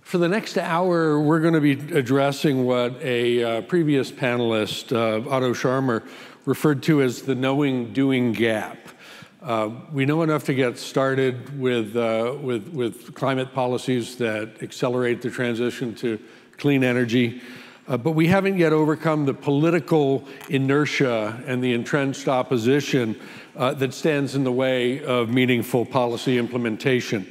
For the next hour, we're going to be addressing what a previous panelist, Otto Scharmer, referred to as the knowing-doing gap. We know enough to get started with climate policies that accelerate the transition to clean energy, but we haven't yet overcome the political inertia and the entrenched opposition that stands in the way of meaningful policy implementation.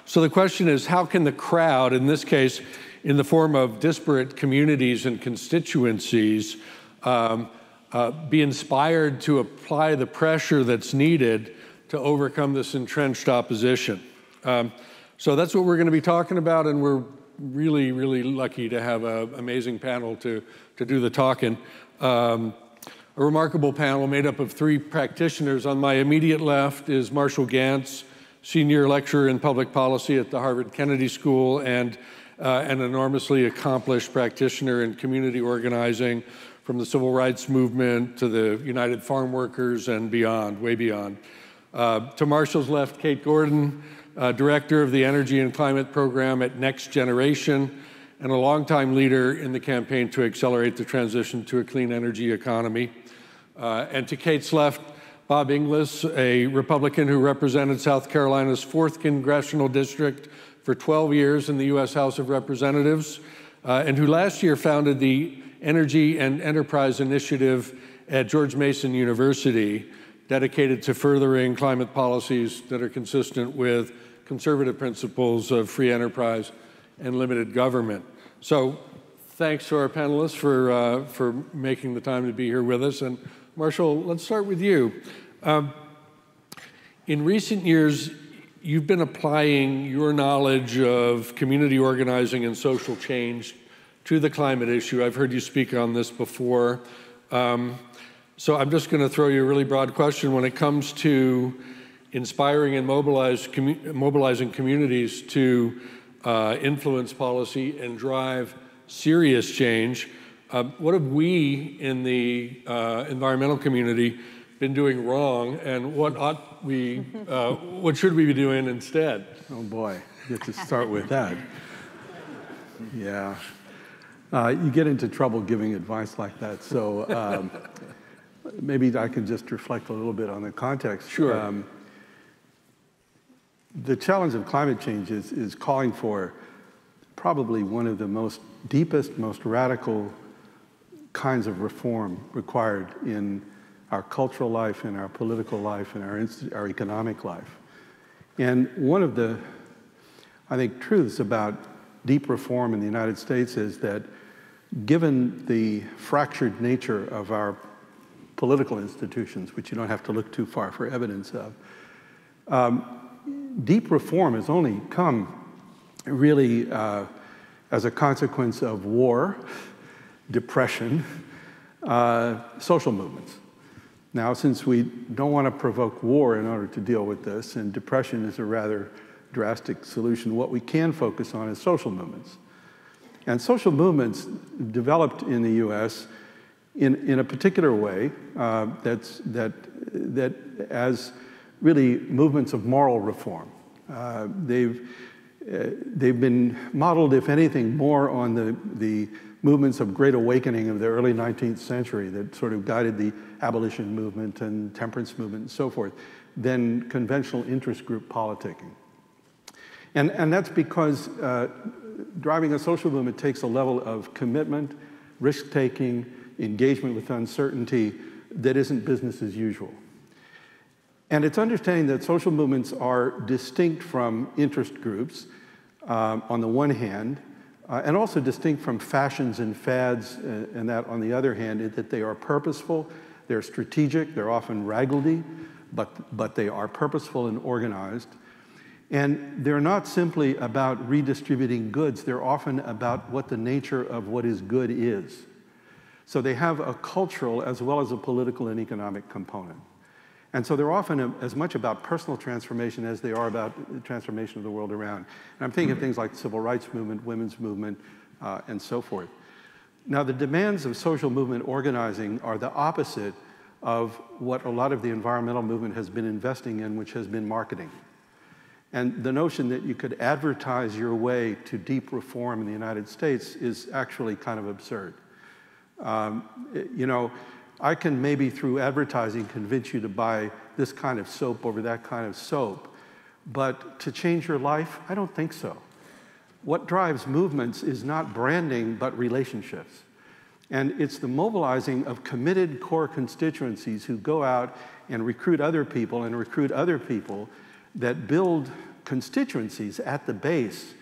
So the question is, how can the crowd, in this case, in the form of disparate communities and constituencies, be inspired to apply the pressure that's needed to overcome this entrenched opposition? So that's what we're going to be talking about, and we're really, really lucky to have an amazing panel to do the talking. A remarkable panel made up of 3 practitioners. On my immediate left is Marshall Ganz, senior lecturer in public policy at the Harvard Kennedy School and an enormously accomplished practitioner in community organizing, from the civil rights movement to the United Farm Workers and beyond, way beyond. To Marshall's left, Kate Gordon, director of the Energy and Climate Program at Next Generation, and a longtime leader in the campaign to accelerate the transition to a clean energy economy. And to Kate's left, Bob Inglis, a Republican who represented South Carolina's 4th congressional district for 12 years in the U.S. House of Representatives, and who last year founded the Energy and Enterprise Initiative at George Mason University, dedicated to furthering climate policies that are consistent with conservative principles of free enterprise and limited government. So thanks to our panelists for making the time to be here with us. And Marshall, let's start with you. In recent years, you've been applying your knowledge of community organizing and social change to the climate issue. I've heard you speak on this before. So I'm just going to throw you a really broad question. When it comes to inspiring and mobilizing communities to influence policy and drive serious change, what have we in the environmental community been doing wrong, and what should we be doing instead? Oh boy, you get to start with that. Yeah, you get into trouble giving advice like that. So maybe I can just reflect a little bit on the context. Sure. The challenge of climate change is calling for probably one of the deepest, most radical kinds of reform required in our cultural life, in our political life, in our economic life. And one of the, I think, truths about deep reform in the United States is that given the fractured nature of our political institutions, which you don't have to look too far for evidence of, deep reform has only come really as a consequence of war, depression, social movements. Now, since we don't want to provoke war in order to deal with this, and depression is a rather drastic solution, what we can focus on is social movements. And social movements developed in the US in a particular way that as really movements of moral reform. They've been modeled, if anything, more on the movements of Great Awakening of the early 19th century that sort of guided the abolition movement and temperance movement and so forth, than conventional interest group politicking. And that's because driving a social movement takes a level of commitment, risk-taking, engagement with uncertainty that isn't business as usual. And it's understanding that social movements are distinct from interest groups on the one hand, and also distinct from fashions and fads, and that on the other hand, that they are purposeful, they're strategic, they're often raggledy, but they are purposeful and organized. And they're not simply about redistributing goods, they're often about what the nature of what is good is. So they have a cultural as well as a political and economic component. And so they're often as much about personal transformation as they are about the transformation of the world around. And I'm thinking of things like the civil rights movement, women's movement, and so forth. Now, the demands of social movement organizing are the opposite of what a lot of the environmental movement has been investing in, which has been marketing. And the notion that you could advertise your way to deep reform in the United States is actually kind of absurd. You know, I can maybe through advertising convince you to buy this kind of soap over that kind of soap, but to change your life, I don't think so. What drives movements is not branding, but relationships. And it's the mobilizing of committed core constituencies who go out and recruit other people that build constituencies at the base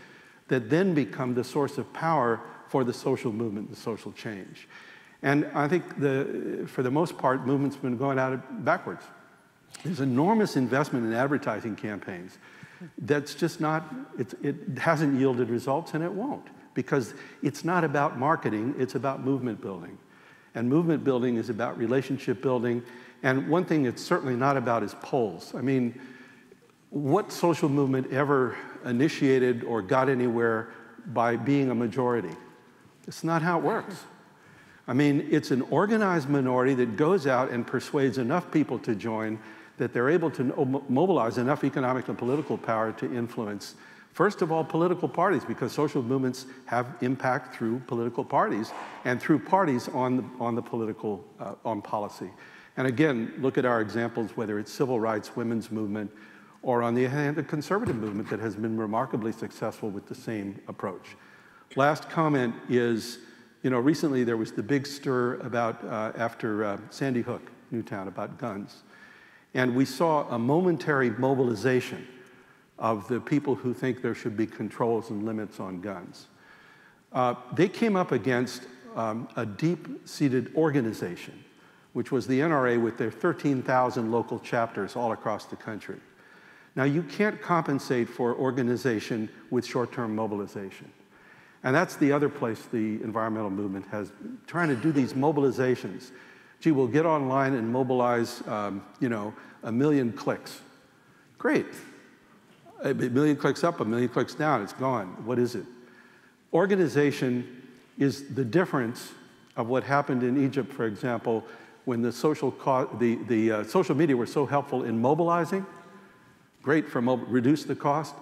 that then become the source of power for the social movement, the social change. And I think for the most part, movement's been going out backwards. There's enormous investment in advertising campaigns that's just not, it hasn't yielded results, and it won't, because it's not about marketing, it's about movement building. And movement building is about relationship building. And one thing it's certainly not about is polls. I mean, what social movement ever initiated or got anywhere by being a majority? It's not how it works. I mean, it's an organized minority that goes out and persuades enough people to join that they're able to mobilize enough economic and political power to influence, first of all, political parties, because social movements have impact through political parties and through parties on the political, on policy. And again, look at our examples, whether it's civil rights, women's movement, or on the other hand, the conservative movement that has been remarkably successful with the same approach. Last comment is, you know, recently there was the big stir about, after Sandy Hook, Newtown, about guns. And we saw a momentary mobilization of the people who think there should be controls and limits on guns. They came up against a deep-seated organization, which was the NRA with their 13,000 local chapters all across the country. Now, you can't compensate for organization with short-term mobilization. And that's the other place the environmental movement has, trying to do these mobilizations. Gee, we'll get online and mobilize, you know, 1 million clicks. Great. 1 million clicks up, 1 million clicks down, it's gone. What is it? Organization is the difference of what happened in Egypt, for example, when the social media were so helpful in mobilizing. Great for reduce the cost,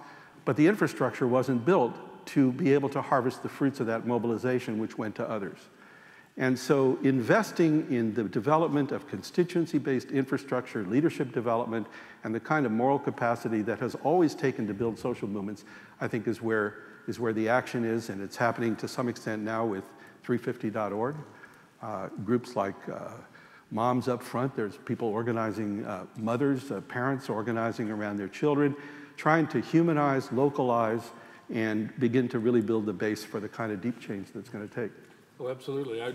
but the infrastructure wasn't built to be able to harvest the fruits of that mobilization, which went to others. And so investing in the development of constituency-based infrastructure, leadership development, and the kind of moral capacity that has always taken to build social movements, I think is where the action is, and it's happening to some extent now with 350.org. Groups like Moms Up Front, there's people organizing, mothers, parents organizing around their children, trying to humanize, localize, and begin to really build the base for the kind of deep change that's going to take. Oh, absolutely. I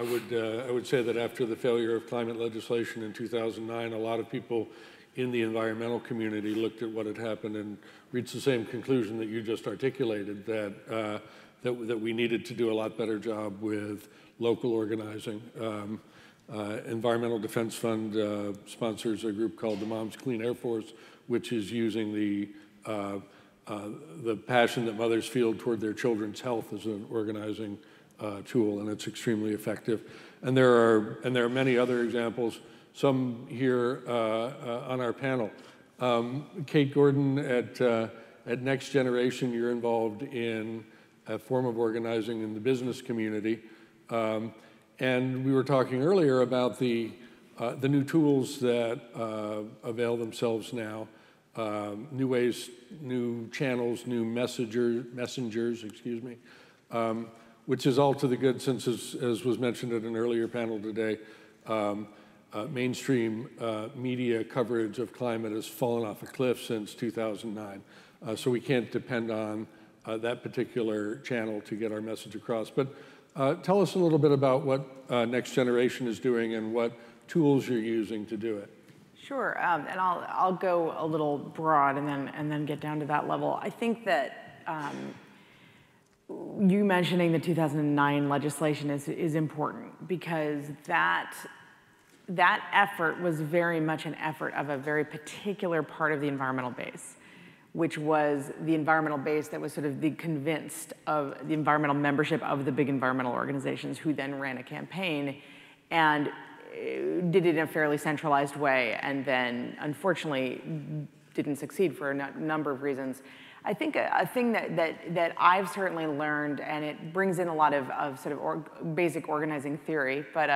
would say that after the failure of climate legislation in 2009, a lot of people in the environmental community looked at what had happened and reached the same conclusion that you just articulated, that we needed to do a lot better job with local organizing. Environmental Defense Fund sponsors a group called the Moms Clean Air Force, which is using the passion that mothers feel toward their children's health as an organizing tool, and it's extremely effective. And there are many other examples, some here on our panel. Kate Gordon at Next Generation, you're involved in a form of organizing in the business community. And we were talking earlier about the new tools that avail themselves now, new ways, new channels, new messengers, excuse me, which is all to the good since, as was mentioned at an earlier panel today, mainstream media coverage of climate has fallen off a cliff since 2009. So we can't depend on that particular channel to get our message across. But tell us a little bit about what Next Generation is doing and what tools you're using to do it. Sure, and I'll go a little broad and then get down to that level. I think that you mentioning the 2009 legislation is important, because that effort was very much an effort of a very particular part of the environmental base, which was the environmental base that was sort of the convinced of the environmental membership of the big environmental organizations, who then ran a campaign and did it in a fairly centralized way, and then unfortunately didn't succeed for a number of reasons. I think a thing that I've certainly learned, and it brings in a lot of sort of basic organizing theory, but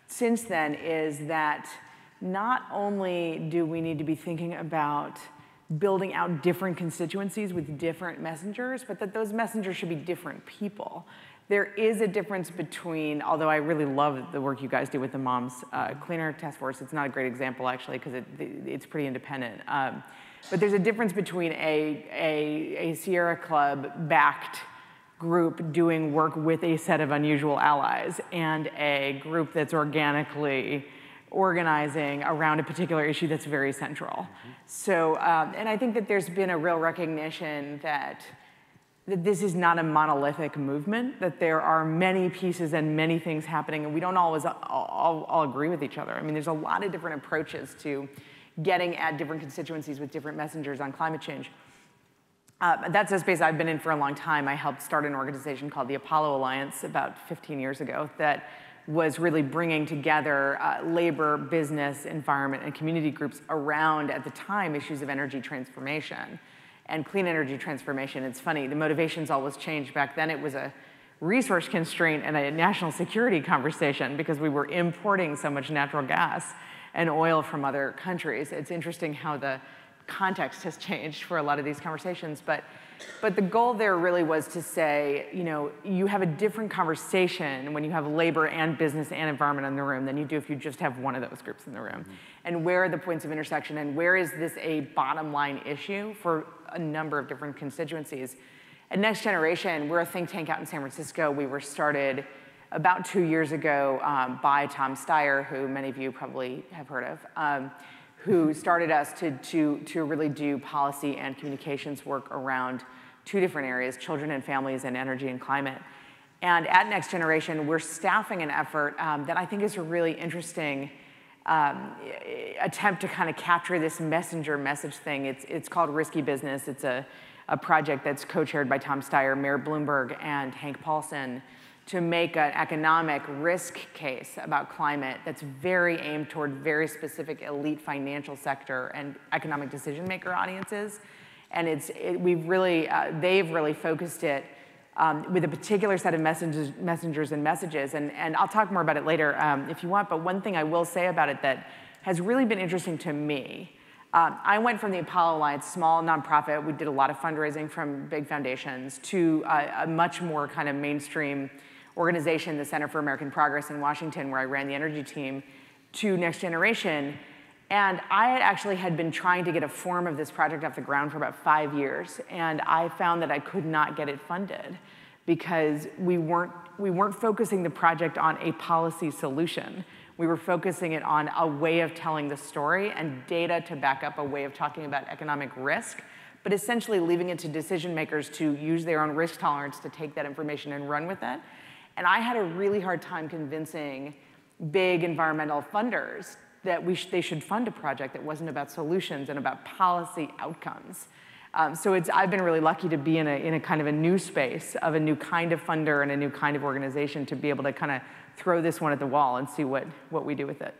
since then, is that not only do we need to be thinking about building out different constituencies with different messengers, but that those messengers should be different people. There is a difference between, although I really love the work you guys do with the Moms Clean Air Task Force. It's not a great example, actually, because it's pretty independent. But there's a difference between a Sierra Club-backed group doing work with a set of unusual allies and a group that's organically organizing around a particular issue that's very central. So, and I think that there's been a real recognition that this is not a monolithic movement, that there are many pieces and many things happening, and we don't always all agree with each other. I mean, there's a lot of different approaches to getting at different constituencies with different messengers on climate change. That's a space I've been in for a long time. I helped start an organization called the Apollo Alliance about 15 years ago that was really bringing together labor, business, environment, and community groups around, at the time, issues of energy transformation and clean energy transformation. It's funny, the motivations always change. Back then, it was a resource constraint and a national security conversation because we were importing so much natural gas and oil from other countries. It's interesting how the context has changed for a lot of these conversations, but the goal there really was to say, you know, you have a different conversation when you have labor and business and environment in the room than you do if you just have one of those groups in the room. And where are the points of intersection, and where is this a bottom line issue for a number of different constituencies? At Next Generation, we're a think tank out in San Francisco. We were started about 2 years ago by Tom Steyer, who many of you probably have heard of, who started us to really do policy and communications work around two different areas, children and families and energy and climate. And at Next Generation, we're staffing an effort that I think is a really interesting attempt to kind of capture this messenger message thing. It's called Risky Business. It's a project that's co-chaired by Tom Steyer, Mayor Bloomberg, and Hank Paulson, to make an economic risk case about climate that's very aimed toward very specific elite financial sector and economic decision maker audiences. And they've really focused it with a particular set of messengers and messages. And I'll talk more about it later if you want, but one thing I will say about it that has really been interesting to me, I went from the Apollo Alliance, small nonprofit, we did a lot of fundraising from big foundations, to a much more kind of mainstream organization, the Center for American Progress in Washington, where I ran the energy team, to Next Generation. And I actually had been trying to get a form of this project off the ground for about 5 years, and I found that I could not get it funded because we weren't focusing the project on a policy solution. We were focusing it on a way of telling the story and data to back up a way of talking about economic risk, but essentially leaving it to decision makers to use their own risk tolerance to take that information and run with it. And I had a really hard time convincing big environmental funders that they should fund a project that wasn't about solutions and about policy outcomes. So I've been really lucky to be in a kind of a new space of a new kind of funder and a new kind of organization to be able to kind of throw this one at the wall and see what we do with it.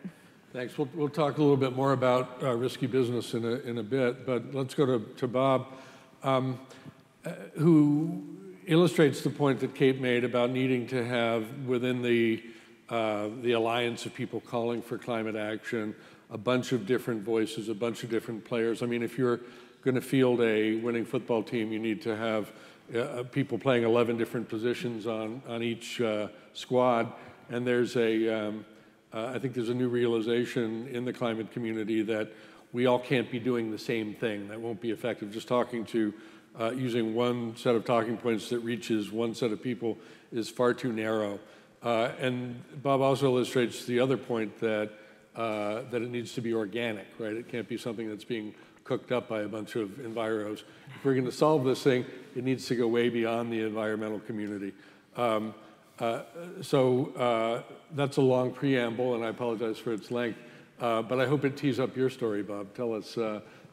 Thanks. We'll talk a little bit more about Risky Business in a bit, but let's go to Bob, who illustrates the point that Kate made about needing to have within the alliance of people calling for climate action a bunch of different voices, a bunch of different players. I mean, if you're going to field a winning football team, you need to have people playing 11 different positions on each squad. And there's I think there's a new realization in the climate community that we all can't be doing the same thing. That won't be effective. Just talking to using one set of talking points that reaches one set of people is far too narrow. And Bob also illustrates the other point that it needs to be organic, right? It can't be something that's being cooked up by a bunch of enviros. If we're going to solve this thing, it needs to go way beyond the environmental community. So that's a long preamble, and I apologize for its length. But I hope it tees up your story, Bob. Tell us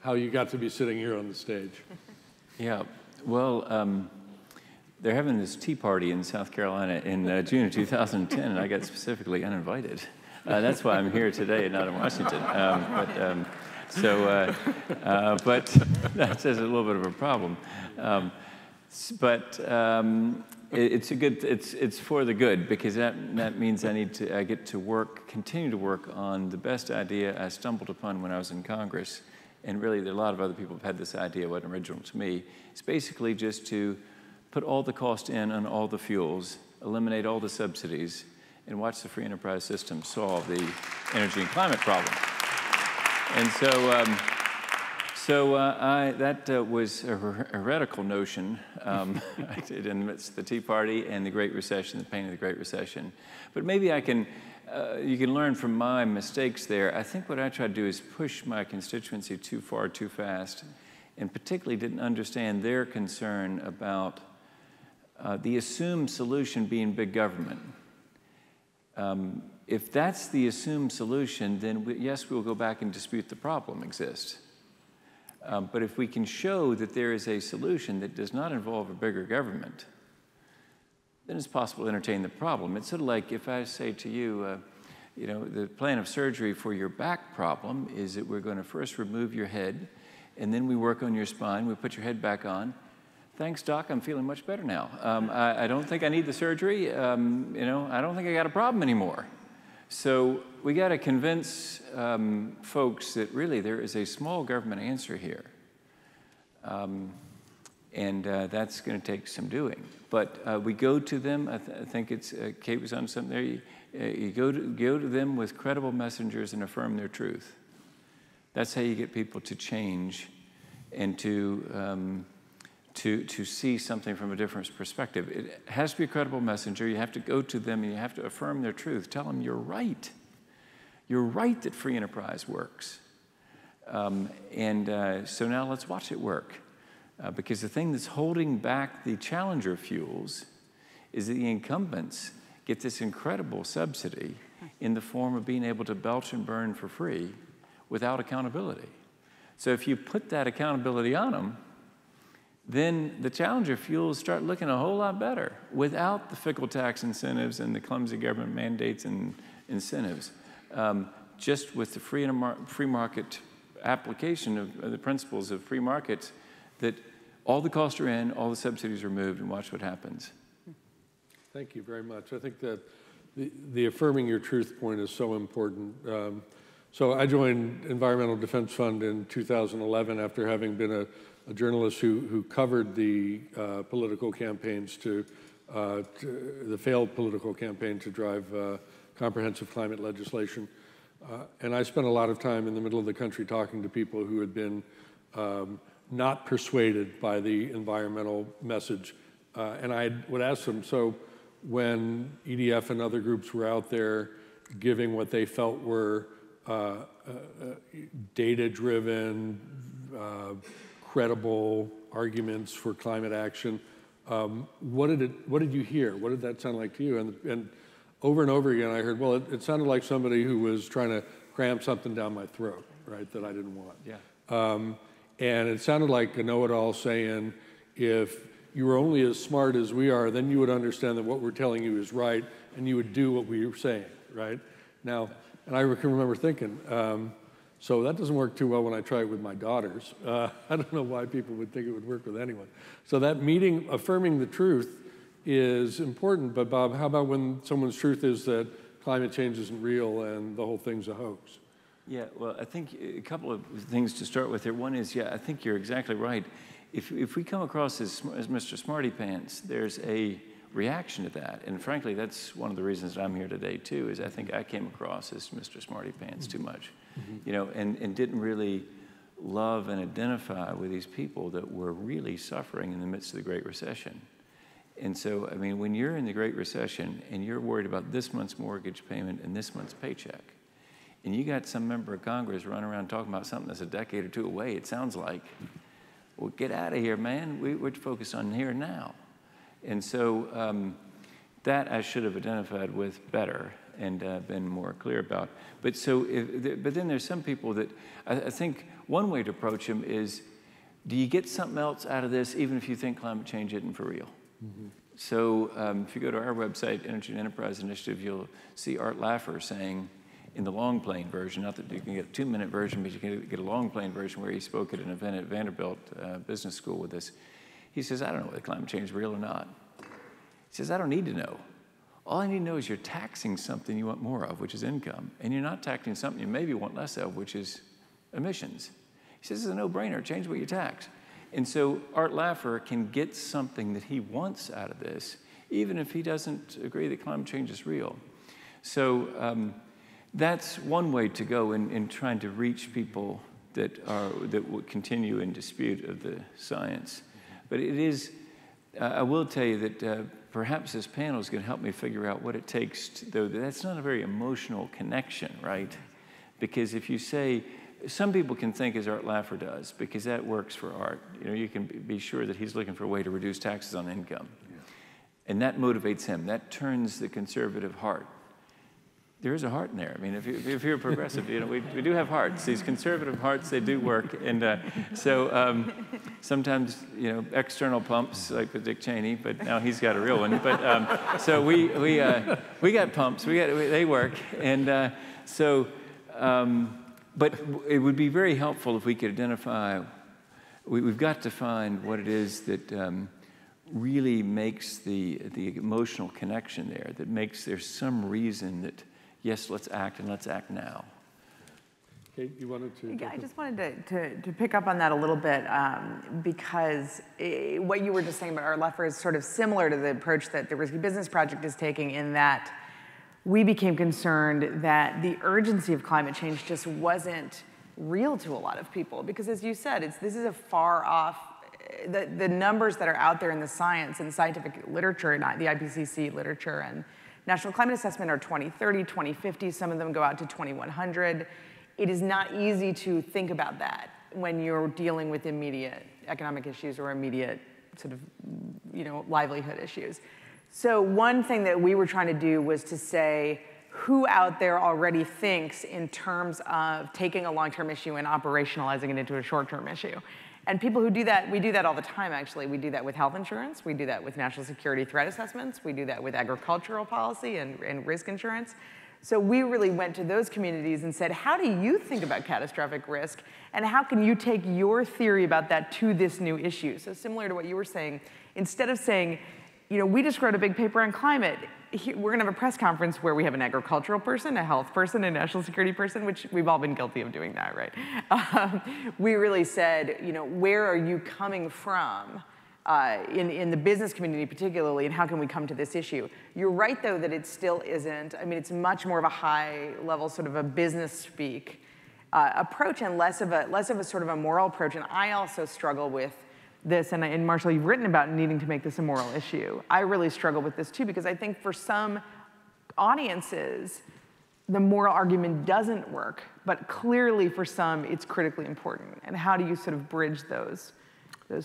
how you got to be sitting here on the stage. Yeah, well, they're having this tea party in South Carolina in June of 2010, and I got specifically uninvited. That's why I'm here today and not in Washington. So, but that's a little bit of a problem. It's a good. It's for the good, because that means I get to continue to work on the best idea I stumbled upon when I was in Congress, and really a lot of other people have had this idea. It wasn't original to me. It's basically just to put all the cost in on all the fuels, eliminate all the subsidies, and watch the free enterprise system solve the energy and climate problem. And that was a heretical notion I did in the midst of the Tea Party and the Great Recession, the pain of the Great Recession. But maybe you can learn from my mistakes there. I think what I tried to do is push my constituency too far, too fast, and particularly didn't understand their concern about the assumed solution being big government. If that's the assumed solution, then yes, we'll go back and dispute the problem exists. But if we can show that there is a solution that does not involve a bigger government, then it's possible to entertain the problem. It's sort of like if I say to you, the plan of surgery for your back problem is that we're going to first remove your head, and then we work on your spine, we put your head back on. Thanks, Doc, I'm feeling much better now. I don't think I need the surgery. I don't think I got a problem anymore. So we got to convince folks that really there is a small government answer here. And that's going to take some doing. But we go to them, I think it's, Kate was on something there, you go to them with credible messengers and affirm their truth. That's how you get people to change and to see something from a different perspective. It has to be a credible messenger. You have to go to them and you have to affirm their truth. Tell them you're right. You're right that free enterprise works. So now let's watch it work. Because the thing that's holding back the challenger fuels is that the incumbents get this incredible subsidy in the form of being able to belch and burn for free without accountability. So if you put that accountability on them, then the challenger fuels start looking a whole lot better without the fickle tax incentives and the clumsy government mandates and incentives. Just with the free market application of the principles of free markets, that all the costs are in, all the subsidies are removed, and watch what happens. Thank you very much. I think that the affirming your truth point is so important. So I joined Environmental Defense Fund in 2011 after having been a journalist who covered the political campaigns the failed political campaign to drive comprehensive climate legislation. And I spent a lot of time in the middle of the country talking to people who had been not persuaded by the environmental message. And I would ask them, so when EDF and other groups were out there giving what they felt were data-driven, credible arguments for climate action, what did you hear? What did that sound like to you? And over and over again, I heard, well, it sounded like somebody who was trying to cram something down my throat, right, that I didn't want. Yeah. And it sounded like a know-it-all saying, if you were only as smart as we are, then you would understand that what we're telling you is right, and you would do what we were saying, right? Now, and I can remember thinking, so that doesn't work too well when I try it with my daughters. I don't know why people would think it would work with anyone. So that meeting, affirming the truth, is important. But Bob, how about when someone's truth is that climate change isn't real and the whole thing's a hoax? Yeah, well, I think a couple of things to start with here. One is, yeah, I think you're exactly right. If we come across as Mr. Smarty Pants, there's a reaction to that. And frankly, that's one of the reasons that I'm here today, too, is I think I came across as Mr. Smarty Pants too much, and didn't really love and identify with these people that were really suffering in the midst of the Great Recession. And so, I mean, when you're in the Great Recession and you're worried about this month's mortgage payment and this month's paycheck, and you got some member of Congress running around talking about something that's a decade or two away, it sounds like, well, get out of here, man. We're focused on here and now. And so that I should have identified with better and been more clear about. But then there's some people that I think one way to approach them is, do you get something else out of this, even if you think climate change isn't for real? Mm-hmm. So if you go to our website, Energy and Enterprise Initiative, you'll see Art Laffer saying, in the long playing version, not that you can get a 2-minute version, but you can get a long playing version where he spoke at an event at Vanderbilt Business School with us. He says, I don't know whether climate change is real or not. He says, I don't need to know. All I need to know is you're taxing something you want more of, which is income, and you're not taxing something you maybe want less of, which is emissions. He says, it's a no-brainer, change what you tax. And so Art Laffer can get something that he wants out of this, even if he doesn't agree that climate change is real. So that's one way to go in trying to reach people that will continue in dispute of the science. But it is, I will tell you that perhaps this panel is going to help me figure out what it takes, though that's not a very emotional connection, right? Because if you say, some people can think as Art Laffer does, because that works for Art. You know, you can be sure that he's looking for a way to reduce taxes on income. Yeah. And that motivates him. That turns the conservative heart. There is a heart in there. I mean, if you're a progressive, you know, we do have hearts. These conservative hearts, they do work. And sometimes, you know, external pumps, like with Dick Cheney, but now he's got a real one. But so we got pumps. They work. And but it would be very helpful if we could identify, we've got to find what it is that really makes the emotional connection there, that makes there's some reason that, yes, let's act, and let's act now. Kate, you wanted to? Yeah, I just wanted to pick up on that a little bit because what you were just saying about Art Laffer is sort of similar to the approach that the Risky Business Project is taking, in that we became concerned that the urgency of climate change just wasn't real to a lot of people. Because as you said, this is a far off, the numbers that are out there in the science and scientific literature, and the IPCC literature and National Climate Assessment are 2030, 2050, some of them go out to 2100. It is not easy to think about that when you're dealing with immediate economic issues or immediate sort of, you know, livelihood issues. So one thing that we were trying to do was to say, who out there already thinks in terms of taking a long-term issue and operationalizing it into a short-term issue? And people who do that, we do that all the time, actually. We do that with health insurance. We do that with national security threat assessments. We do that with agricultural policy and risk insurance. So we really went to those communities and said, how do you think about catastrophic risk? And how can you take your theory about that to this new issue? So similar to what you were saying, instead of saying, you know, we just wrote a big paper on climate. We're going to have a press conference where we have an agricultural person, a health person, a national security person, which we've all been guilty of doing that, right? We really said, you know, where are you coming from in the business community particularly, and how can we come to this issue? You're right, though, that it still isn't. I mean, it's much more of a high level, sort of a business speak approach, and less of a sort of a moral approach. And I also struggle with this, and Marshall, you've written about needing to make this a moral issue. I really struggle with this too, because I think for some audiences, the moral argument doesn't work, but clearly for some, it's critically important. And how do you sort of bridge those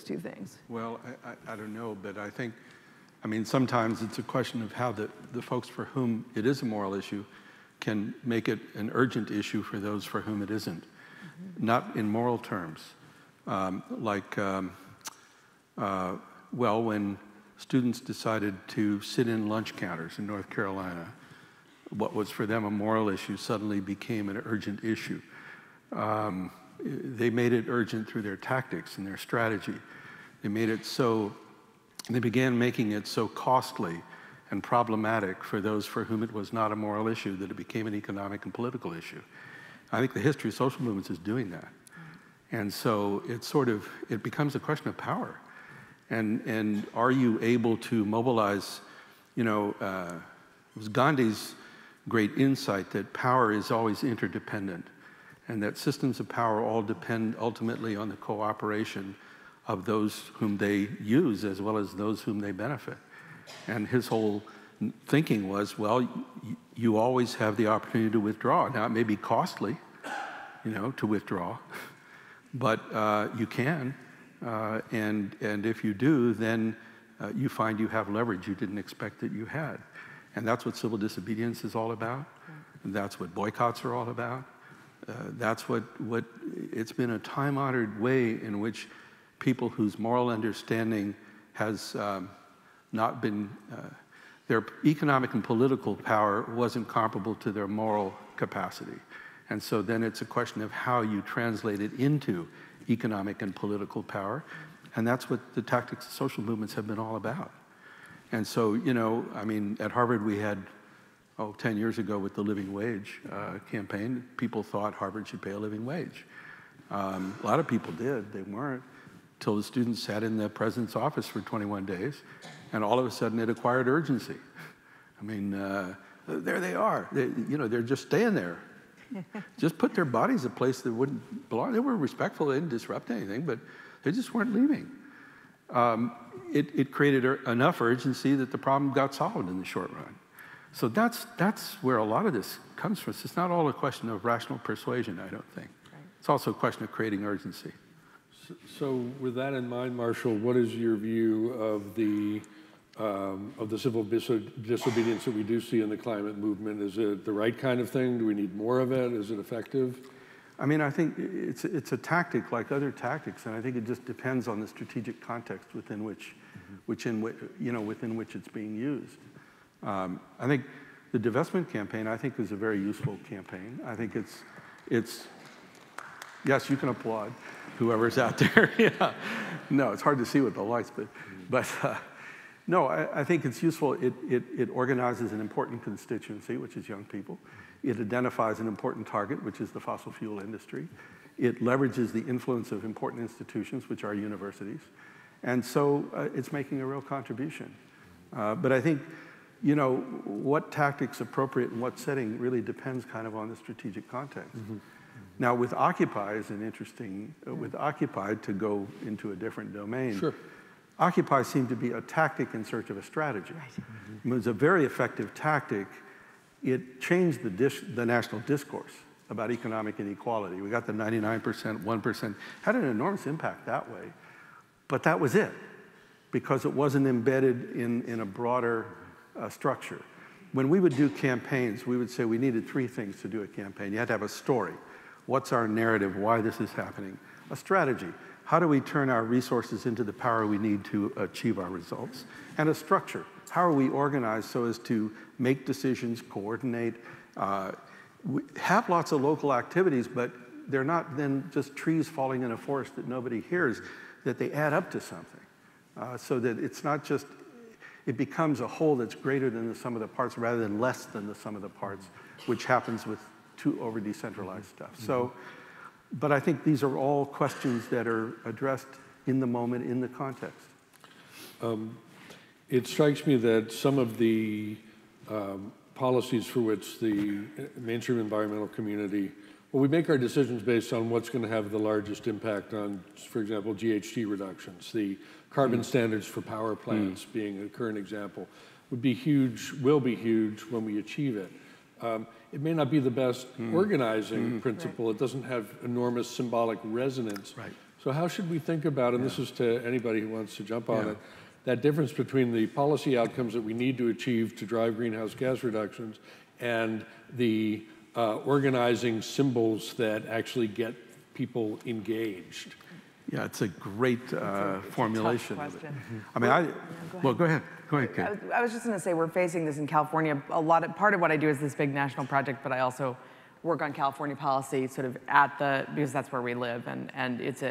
two things? Well, I don't know, but I think, I mean, sometimes it's a question of how the folks for whom it is a moral issue can make it an urgent issue for those for whom it isn't. Mm-hmm. Not in moral terms. Well, when students decided to sit in lunch counters in North Carolina, what was for them a moral issue suddenly became an urgent issue. They made it urgent through their tactics and their strategy. They began making it so costly and problematic for those for whom it was not a moral issue that it became an economic and political issue. I think the history of social movements is doing that. And so it becomes a question of power. And are you able to mobilize, you know, it was Gandhi's great insight that power is always interdependent, and that systems of power all depend ultimately on the cooperation of those whom they use as well as those whom they benefit. And his whole thinking was, well, you always have the opportunity to withdraw. Now, it may be costly, you know, to withdraw, but you can. And if you do, then you find you have leverage you didn't expect that you had. And that's what civil disobedience is all about. And that's what boycotts are all about. That's what it's been a time-honored way in which people whose moral understanding has not been, their economic and political power wasn't comparable to their moral capacity. And so then it's a question of how you translate it into economic and political power. And that's what the tactics of social movements have been all about. And so, you know, I mean, at Harvard we had, 10 years ago with the living wage campaign, people thought Harvard should pay a living wage. A lot of people did, they weren't, till the students sat in the president's office for 21 days, and all of a sudden it acquired urgency. I mean, there they are, they're just staying there. Just put their bodies in a place that wouldn't belong. They were respectful, they didn't disrupt anything, but they just weren't leaving. It created enough urgency that the problem got solved in the short run. So that's where a lot of this comes from. It's not all a question of rational persuasion, I don't think. Right. It's also a question of creating urgency. So with that in mind, Marshall, what is your view of the civil disobedience that we do see in the climate movement? Is it the right kind of thing? Do we need more of it? Is it effective? I mean, I think it's a tactic like other tactics, and I think it just depends on the strategic context within which it's being used. I think the divestment campaign, I think, is a very useful campaign. I think it's yes, you can applaud whoever's out there. Yeah. No, it's hard to see with the lights, but no, I think it's useful. It organizes an important constituency, which is young people. It identifies an important target, which is the fossil fuel industry. It leverages the influence of important institutions, which are universities. And so it's making a real contribution. But I think, you know, what tactic's appropriate in what setting really depends kind of on the strategic context. Mm-hmm. Now, with Occupy is an interesting, with Occupy, to go into a different domain. Sure. Occupy seemed to be a tactic in search of a strategy. Right. Mm-hmm. It was a very effective tactic. It changed the national discourse about economic inequality. We got the 99%, 1%, had an enormous impact that way. But that was it, because it wasn't embedded in a broader structure. When we would do campaigns, we would say we needed three things to do a campaign. You had to have a story. What's our narrative? Why this is happening? A strategy. How do we turn our resources into the power we need to achieve our results? And a structure. How are we organized so as to make decisions, coordinate, have lots of local activities, but they're not then just trees falling in a forest that nobody hears, that they add up to something. So that it's not just, it becomes a whole that's greater than the sum of the parts rather than less than the sum of the parts, which happens with too over-decentralized stuff. Mm-hmm. So, but I think these are all questions that are addressed in the moment, in the context. It strikes me that some of the policies for which the mainstream environmental community, well, we make our decisions based on what's going to have the largest impact on, for example, GHG reductions. The carbon standards for power plants being a current example would be huge, will be huge when we achieve it. It may not be the best organizing principle. Right. It doesn't have enormous symbolic resonance. Right. So how should we think about, and this is to anybody who wants to jump on it, that difference between the policy outcomes that we need to achieve to drive greenhouse gas reductions and the organizing symbols that actually get people engaged? Yeah, it's a great formulation of it. I mean, go ahead. Go ahead, Kate. I was just going to say, we're facing this in California. Part of what I do is this big national project, but I also work on California policy sort of because that's where we live, and it's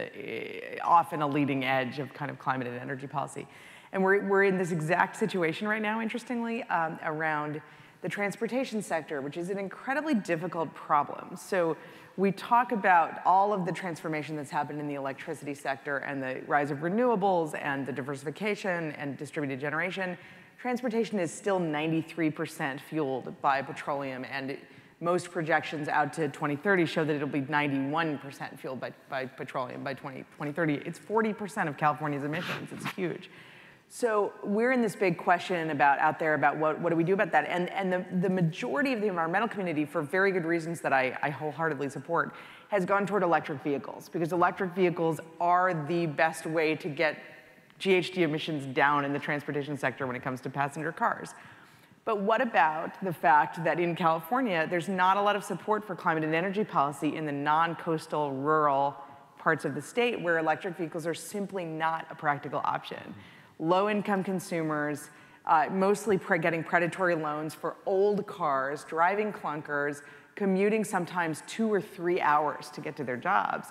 often a leading edge of kind of climate and energy policy. And we're in this exact situation right now, interestingly, around the transportation sector, which is an incredibly difficult problem. So we talk about all of the transformation that's happened in the electricity sector and the rise of renewables and the diversification and distributed generation. Transportation is still 93% fueled by petroleum, and most projections out to 2030 show that it'll be 91% fueled by petroleum by 2030. It's 40% of California's emissions. It's huge. So we're in this big question out there about what do we do about that? And the majority of the environmental community, for very good reasons that I wholeheartedly support, has gone toward electric vehicles, because electric vehicles are the best way to get GHG emissions down in the transportation sector when it comes to passenger cars. But what about the fact that in California, there's not a lot of support for climate and energy policy in the non-coastal, rural parts of the state where electric vehicles are simply not a practical option. Low-income consumers, mostly getting predatory loans for old cars, driving clunkers, commuting sometimes 2 or 3 hours to get to their jobs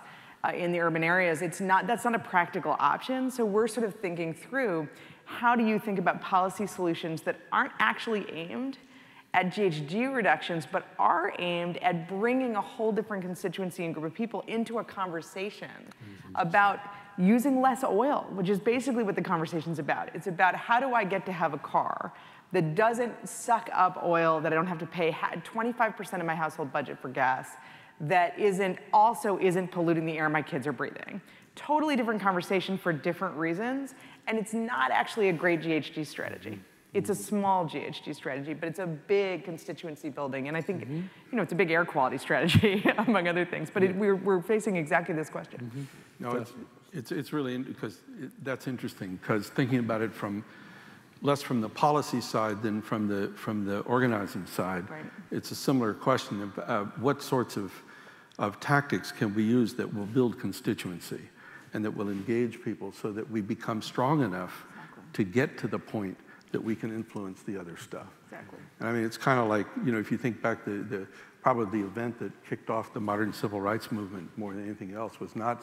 in the urban areas. That's not a practical option. So we're sort of thinking through, how do you think about policy solutions that aren't actually aimed at GHG reductions, but are aimed at bringing a whole different constituency and group of people into a conversation about using less oil, which is basically what the conversation's about. It's about, how do I get to have a car that doesn't suck up oil, that I don't have to pay 25% of my household budget for gas, that also isn't polluting the air my kids are breathing. Totally different conversation for different reasons, and it's not actually a great GHG strategy. It's a small GHG strategy, but it's a big constituency building, and I think it's a big air quality strategy, among other things. But we're facing exactly this question. No, it's really, because that's interesting, because thinking about it less from the policy side than from the organizing side, right. It's a similar question of what sorts of tactics can we use that will build constituency and that will engage people so that we become strong enough to get to the point that we can influence the other stuff. Exactly. And I mean, it's kind of like, if you think back, probably the event that kicked off the modern civil rights movement more than anything else was not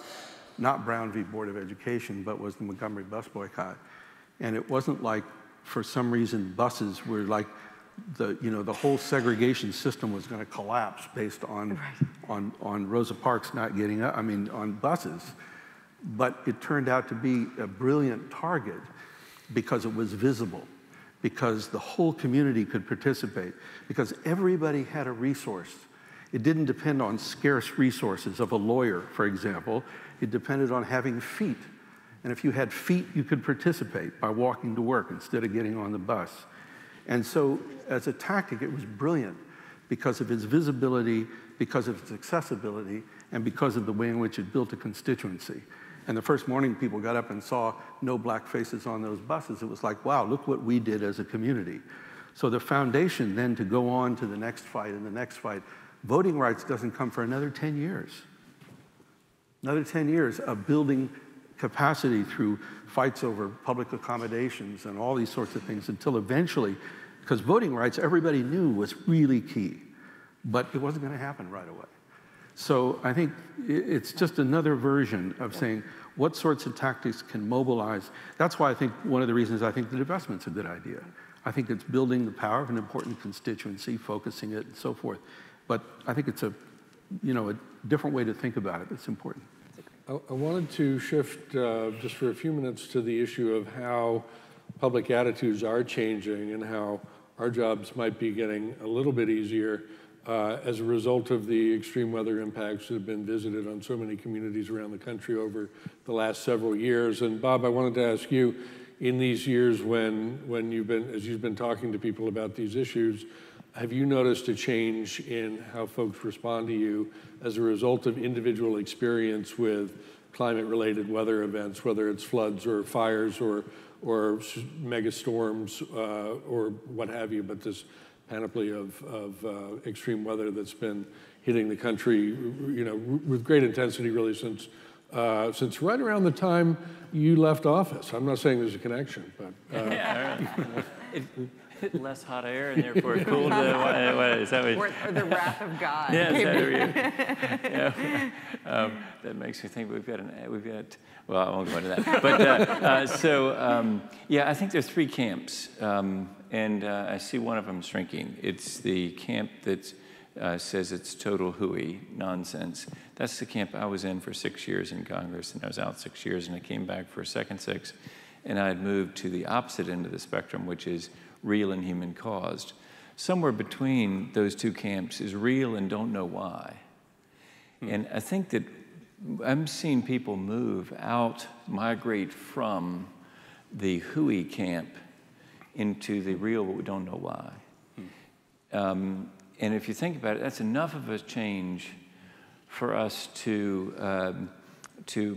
Brown v. Board of Education, but was the Montgomery bus boycott. And it wasn't like, for some reason, buses were like, the whole segregation system was going to collapse based on Rosa Parks not getting up, on buses. But it turned out to be a brilliant target because it was visible, because the whole community could participate, because everybody had a resource. It didn't depend on scarce resources of a lawyer, for example. It depended on having feet. And if you had feet, you could participate by walking to work instead of getting on the bus. And so as a tactic, it was brilliant because of its visibility, because of its accessibility, and because of the way in which it built a constituency. And the first morning people got up and saw no black faces on those buses, it was like, wow, look what we did as a community. So the foundation then to go on to the next fight and the next fight, voting rights doesn't come for another 10 years. Another 10 years of building capacity through fights over public accommodations and all these sorts of things until eventually, because voting rights, everybody knew was really key, but it wasn't going to happen right away. So I think it's just another version of saying what sorts of tactics can mobilize. That's why I think one of the reasons I think the divestment's a good idea. I think it's building the power of an important constituency, focusing it and so forth. But I think it's a different way to think about it that's important. I wanted to shift just for a few minutes to the issue of how public attitudes are changing and how our jobs might be getting a little bit easier as a result of the extreme weather impacts that have been visited on so many communities around the country over the last several years. And Bob, I wanted to ask you, in these years when you've been talking to people about these issues, have you noticed a change in how folks respond to you as a result of individual experience with climate-related weather events, whether it's floods or fires or mega storms or what have you, but this panoply of extreme weather that's been hitting the country, with great intensity really since right around the time you left office. I'm not saying there's a connection, but less hot air and therefore cooled. What is that? Or the wrath of God. Yeah, that makes me think we've got. Well, I won't go into that. But I think there's three camps, and I see one of them shrinking. It's the camp that says it's total hooey nonsense. That's the camp I was in for 6 years in Congress, and I was out 6 years, and I came back for a second 6, and I had moved to the opposite end of the spectrum, which is real and human caused. Somewhere between those two camps is real and don't know why. And I think that I'm seeing people migrate from the hooey camp into the real, but we don't know why. And if you think about it, that's enough of a change for us to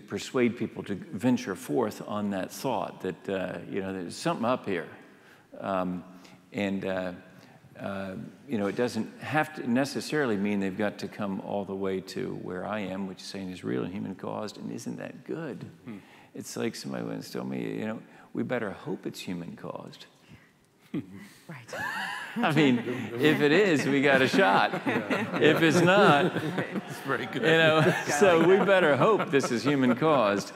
persuade people to venture forth on that thought that there's something up here. It doesn't have to necessarily mean they've got to come all the way to where I am, which is saying is real and human caused, and isn't that good? It's like somebody once told me, we better hope it's human caused. Right. I mean, if it is, we got a shot. If it's not, It's very good. you know, so we better hope this is human caused.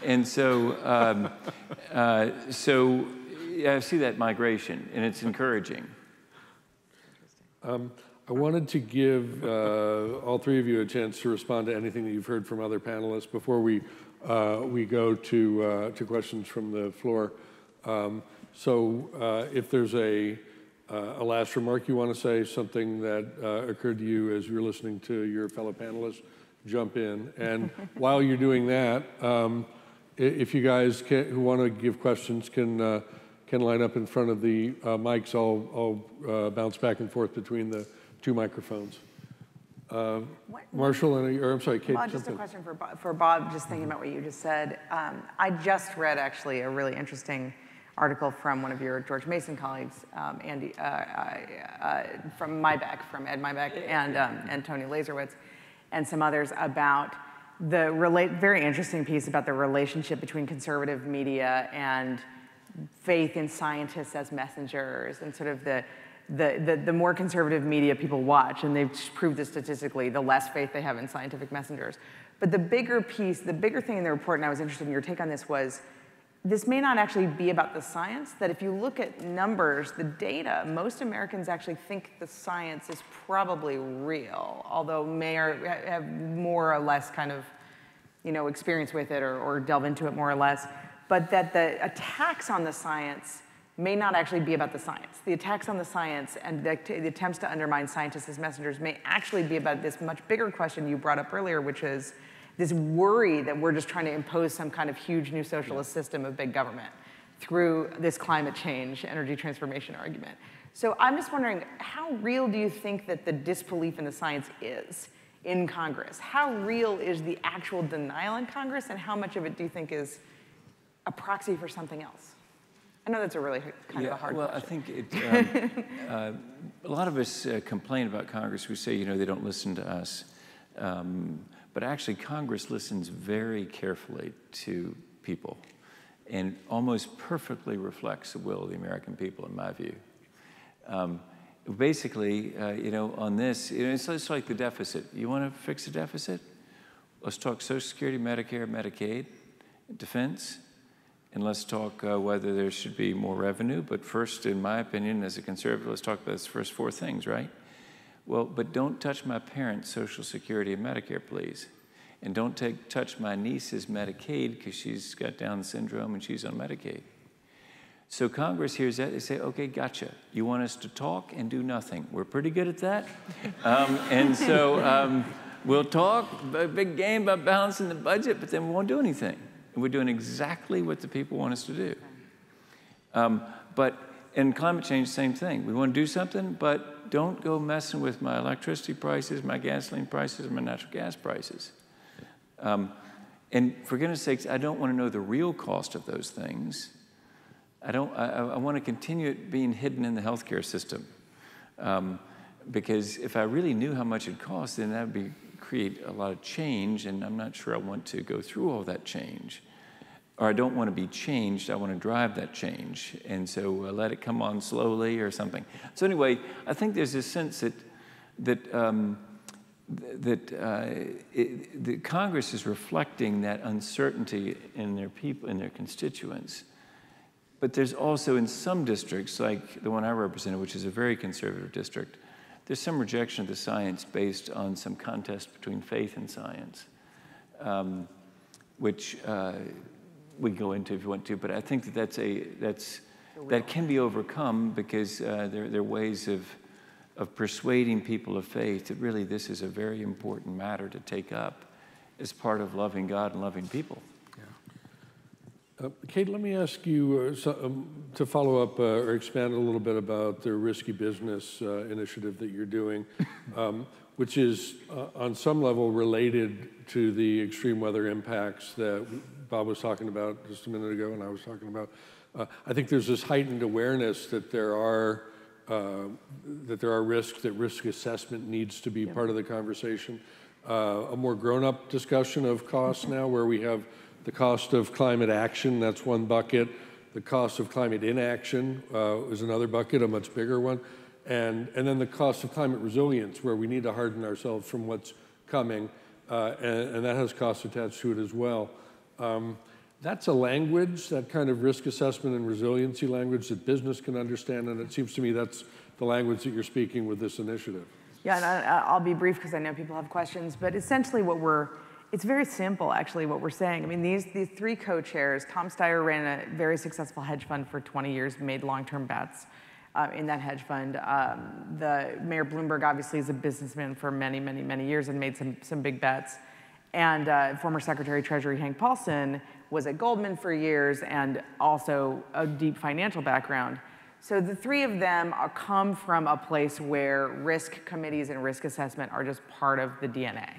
And so, I see that migration, and it's encouraging. I wanted to give all three of you a chance to respond to anything that you've heard from other panelists before we go to questions from the floor. If there's a last remark you want to say, something that occurred to you as you're listening to your fellow panelists, jump in. And while you're doing that, if you guys who want to give questions can line up in front of the mics, I'll bounce back and forth between the two microphones. Marshall, or I'm sorry, Kate. Bob, just a question for Bob, just thinking about what you just said. I just read actually a really interesting article from one of your George Mason colleagues, Andy, from Mybeck, from Ed Mybeck, and Tony Laserwitz, and some others about the very interesting piece about the relationship between conservative media and faith in scientists as messengers, and sort of the more conservative media people watch, and they've proved this statistically, the less faith they have in scientific messengers. But the bigger piece, the bigger thing in the report, and I was interested in your take on this, was this may not actually be about the science, that if you look at numbers, the data, most Americans actually think the science is probably real, although may have more or less kind of, experience with it or delve into it more or less, but that the attacks on the science may not actually be about the science. The attacks on the science and the attempts to undermine scientists as messengers may actually be about this much bigger question you brought up earlier, which is this worry that we're just trying to impose some kind of huge new socialist system of big government through this climate change, energy transformation argument. So I'm just wondering, how real do you think that the disbelief in the science is in Congress? How real is the actual denial in Congress, and how much of it do you think is a proxy for something else? I know that's a really kind of a hard question. I think a lot of us complain about Congress. We say, they don't listen to us. But actually, Congress listens very carefully to people and almost perfectly reflects the will of the American people, in my view. Basically, on this, it's like the deficit. You want to fix the deficit? Let's talk Social Security, Medicare, Medicaid, defense, and let's talk whether there should be more revenue. But first, in my opinion, as a conservative, let's talk about those first four things, right? Well, but don't touch my parents' Social Security and Medicare, please. And don't touch my niece's Medicaid because she's got Down syndrome and she's on Medicaid. So Congress hears that, they say, okay, gotcha. You want us to talk and do nothing. We're pretty good at that. And so we'll talk, a big game about balancing the budget, but then we won't do anything. And we're doing exactly what the people want us to do. But in climate change, same thing. We want to do something, but don't go messing with my electricity prices, my gasoline prices, and my natural gas prices. And for goodness sakes, I don't want to know the real cost of those things. I want to continue it being hidden in the healthcare system. Because if I really knew how much it costs, then that would create a lot of change, and I'm not sure I want to go through all that change. Or I don't want to be changed, I want to drive that change. And so let it come on slowly or something. So anyway, I think there's this sense that Congress is reflecting that uncertainty in their people, in their constituents. But there's also in some districts, like the one I represented, which is a very conservative district, there's some rejection of the science based on some contest between faith and science, which we can go into if you want to. But I think that can be overcome because there are ways of persuading people of faith that really this is a very important matter to take up as part of loving God and loving people. Kate, let me ask you to follow up or expand a little bit about the Risky Business initiative that you're doing, which is on some level related to the extreme weather impacts that Bob was talking about just a minute ago and I was talking about. I think there's this heightened awareness that there are risks, that risk assessment needs to be part of the conversation. A more grown-up discussion of costs now, where we have the cost of climate action, that's one bucket. The cost of climate inaction is another bucket, a much bigger one. And then the cost of climate resilience, where we need to harden ourselves from what's coming, and that has costs attached to it as well. That's a language, that kind of risk assessment and resiliency language that business can understand, and it seems to me that's the language that you're speaking with this initiative. Yeah, and I'll be brief because I know people have questions, but essentially it's very simple actually what we're saying. I mean, these three co-chairs, Tom Steyer ran a very successful hedge fund for 20 years, made long-term bets in that hedge fund. The Mayor Bloomberg obviously is a businessman for many, many, many years and made some big bets. And former Secretary of Treasury Hank Paulson was at Goldman for years and also a deep financial background. So the three of them come from a place where risk committees and risk assessment are just part of the DNA.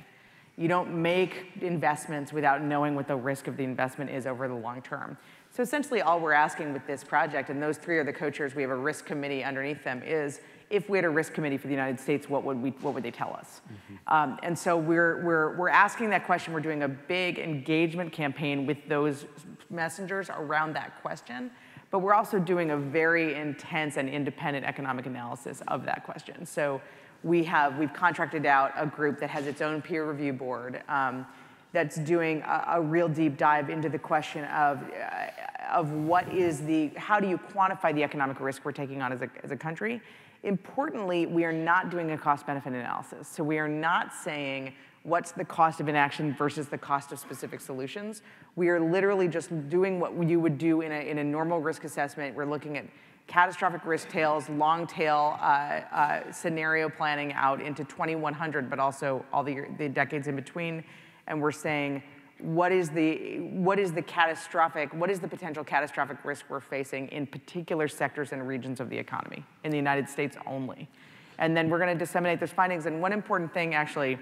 You don't make investments without knowing what the risk of the investment is over the long term. So essentially all we're asking with this project, and those three are the co-chairs, we have a risk committee underneath them, is if we had a risk committee for the United States, what would they tell us? And so we're asking that question. We're doing a big engagement campaign with those messengers around that question, but we're also doing a very intense and independent economic analysis of that question. So we've contracted out a group that has its own peer review board that's doing a real deep dive into the question of how do you quantify the economic risk we're taking on as a country. Importantly, we are not doing a cost-benefit analysis. So we are not saying what's the cost of inaction versus the cost of specific solutions. We are literally just doing what you would do in a normal risk assessment. We're looking at catastrophic risk tails, long tail scenario planning out into 2100, but also all the decades in between. And we're saying, what is the potential catastrophic risk we're facing in particular sectors and regions of the economy in the United States only? And then we're going to disseminate those findings. And one important thing actually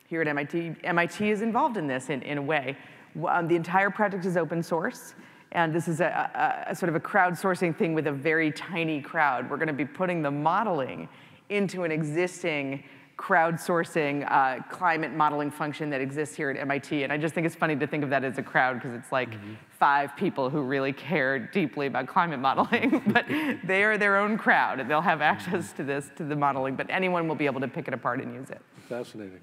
here at MIT is involved in this in a way. The entire project is open source. And this is a sort of a crowdsourcing thing with a very tiny crowd. We're going to be putting the modeling into an existing crowdsourcing climate modeling function that exists here at MIT. And I just think it's funny to think of that as a crowd because it's like 5 people who really care deeply about climate modeling, but they are their own crowd and they'll have access to the modeling, but anyone will be able to pick it apart and use it. Fascinating.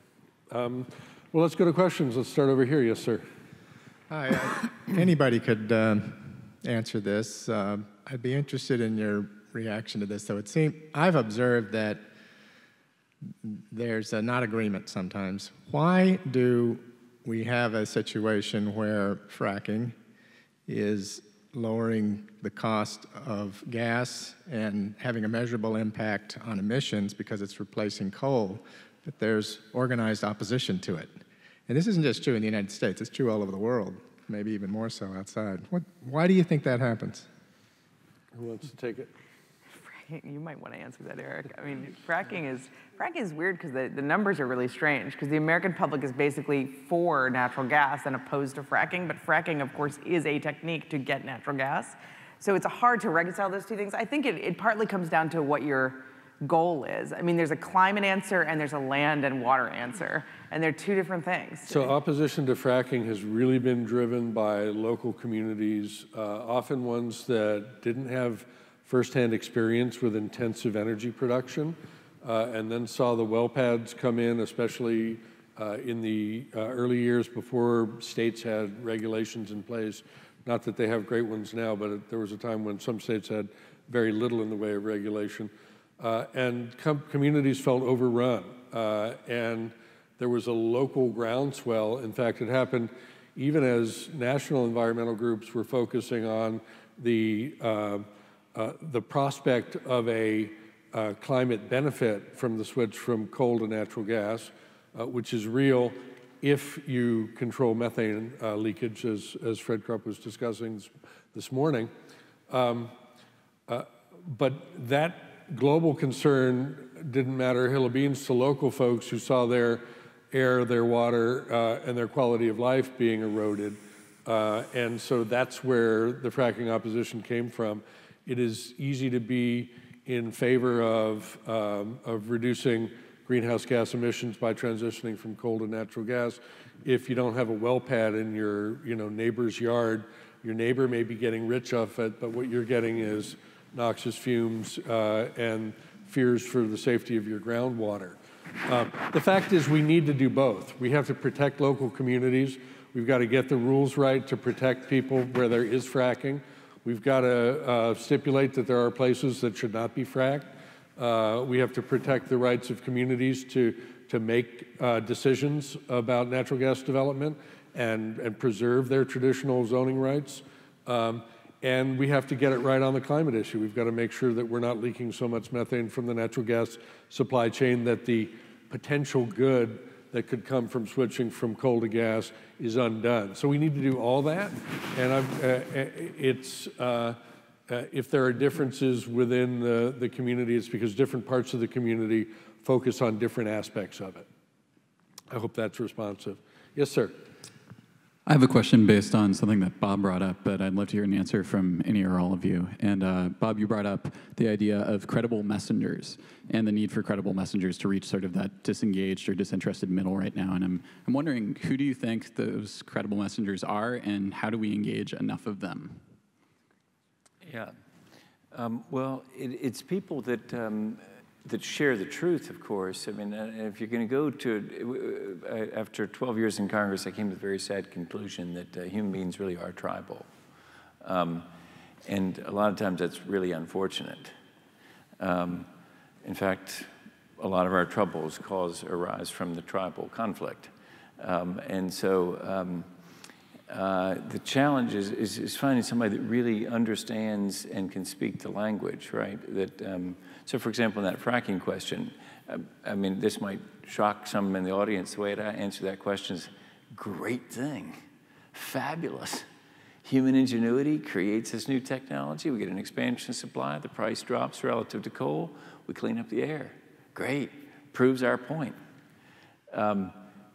Well, let's go to questions. Let's start over here. Yes, sir. Hi. Anybody could answer this. I'd be interested in your reaction to this. So I've observed that there's not agreement sometimes. Why do we have a situation where fracking is lowering the cost of gas and having a measurable impact on emissions because it's replacing coal, but there's organized opposition to it? And this isn't just true in the United States, it's true all over the world, maybe even more so outside. Why do you think that happens? Who wants to take it? You might want to answer that, Eric. I mean, fracking is weird because the numbers are really strange because the American public is basically for natural gas and opposed to fracking, but fracking, of course, is a technique to get natural gas. So it's hard to reconcile those two things. I think it partly comes down to what your goal is. I mean, there's a climate answer and there's a land and water answer, and they're two different things. So opposition to fracking has really been driven by local communities, often ones that didn't have firsthand experience with intensive energy production, and then saw the well pads come in, especially in the early years before states had regulations in place. Not that they have great ones now, but there was a time when some states had very little in the way of regulation. And communities felt overrun, and there was a local groundswell. In fact, it happened even as national environmental groups were focusing on the prospect of a climate benefit from the switch from coal to natural gas, which is real if you control methane leakage, as Fred Krupp was discussing this morning. But that global concern didn't matter a hill of beans to local folks who saw their air, their water, and their quality of life being eroded. And so that's where the fracking opposition came from. It is easy to be in favor of reducing greenhouse gas emissions by transitioning from coal to natural gas if you don't have a well pad in your neighbor's yard Your neighbor may be getting rich off it, but what you're getting is noxious fumes and fears for the safety of your groundwater. The fact is we need to do both. We have to protect local communities. We've got to get the rules right to protect people where there is fracking. We've got to stipulate that there are places that should not be fracked. We have to protect the rights of communities to make decisions about natural gas development and preserve their traditional zoning rights. And we have to get it right on the climate issue. We've got to make sure that we're not leaking so much methane from the natural gas supply chain that the potential good that could come from switching from coal to gas is undone. So we need to do all that. And if there are differences within the community, it's because different parts of the community focus on different aspects of it. I hope that's responsive. Yes, sir. I have a question based on something that Bob brought up, but I'd love to hear an answer from any or all of you. And Bob, you brought up the idea of credible messengers and the need for credible messengers to reach sort of that disengaged or disinterested middle right now. And I'm wondering, who do you think those credible messengers are, and how do we engage enough of them? Yeah. Well, it's people that that share the truth, of course. I mean, if you're going to go to, after 12 years in Congress, I came to the very sad conclusion that human beings really are tribal. And a lot of times that's really unfortunate. In fact, a lot of our troubles arise from the tribal conflict. And so the challenge is finding somebody that really understands and can speak the language, right? So for example, in that fracking question, I mean, this might shock some in the audience. The way I answer that question is, great thing, fabulous. Human ingenuity creates this new technology. We get an expansion of supply. The price drops relative to coal. We clean up the air. Great, proves our point.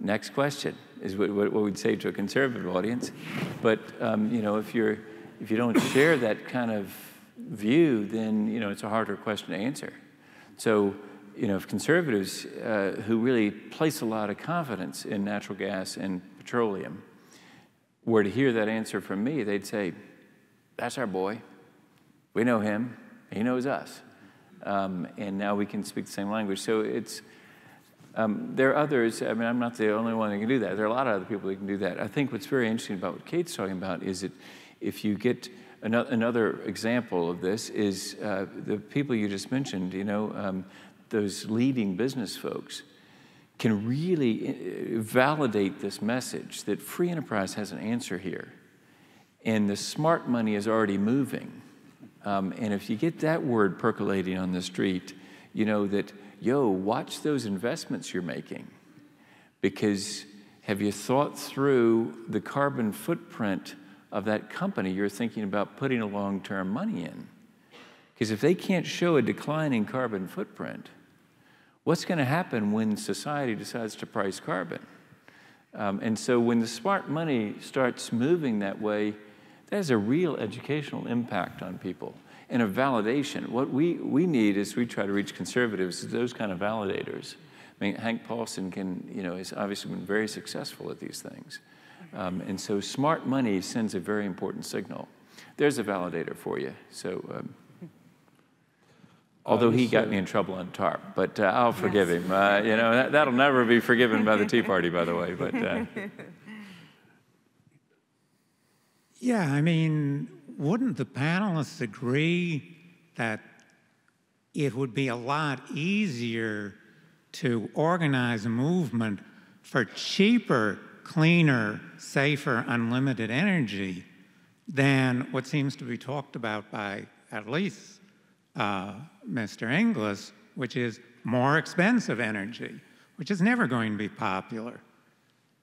Next question is what we'd say to a conservative audience. But you know, if you don't share that kind of view, then you know it's a harder question to answer. So you know, if conservatives who really place a lot of confidence in natural gas and petroleum were to hear that answer from me, they'd say, "That's our boy. We know him. He knows us, and now we can speak the same language." So it's. There are others. I mean, I'm not the only one that can do that. There are a lot of other people that can do that. I think what's very interesting about what Kate's talking about is that if you get another example of this is the people you just mentioned, you know, those leading business folks can really validate this message that free enterprise has an answer here. And the smart money is already moving. And if you get that word percolating on the street, you know that, yo, watch those investments you're making, because have you thought through the carbon footprint of that company you're thinking about putting a long-term money in? Because if they can't show a declining carbon footprint, what's going to happen when society decides to price carbon? And so when the smart money starts moving that way, that has a real educational impact on people. And a validation. What we need is we try to reach conservatives, those kind of validators. I mean, Hank Paulson has obviously been very successful at these things. And so smart money sends a very important signal. There's a validator for you. So, although he got me in trouble on TARP, but I'll forgive him. You know, that'll never be forgiven by the Tea Party, by the way. But yeah, I mean, wouldn't the panelists agree that it would be a lot easier to organize a movement for cheaper, cleaner, safer, unlimited energy than what seems to be talked about by at least Mr. Inglis, which is more expensive energy, which is never going to be popular?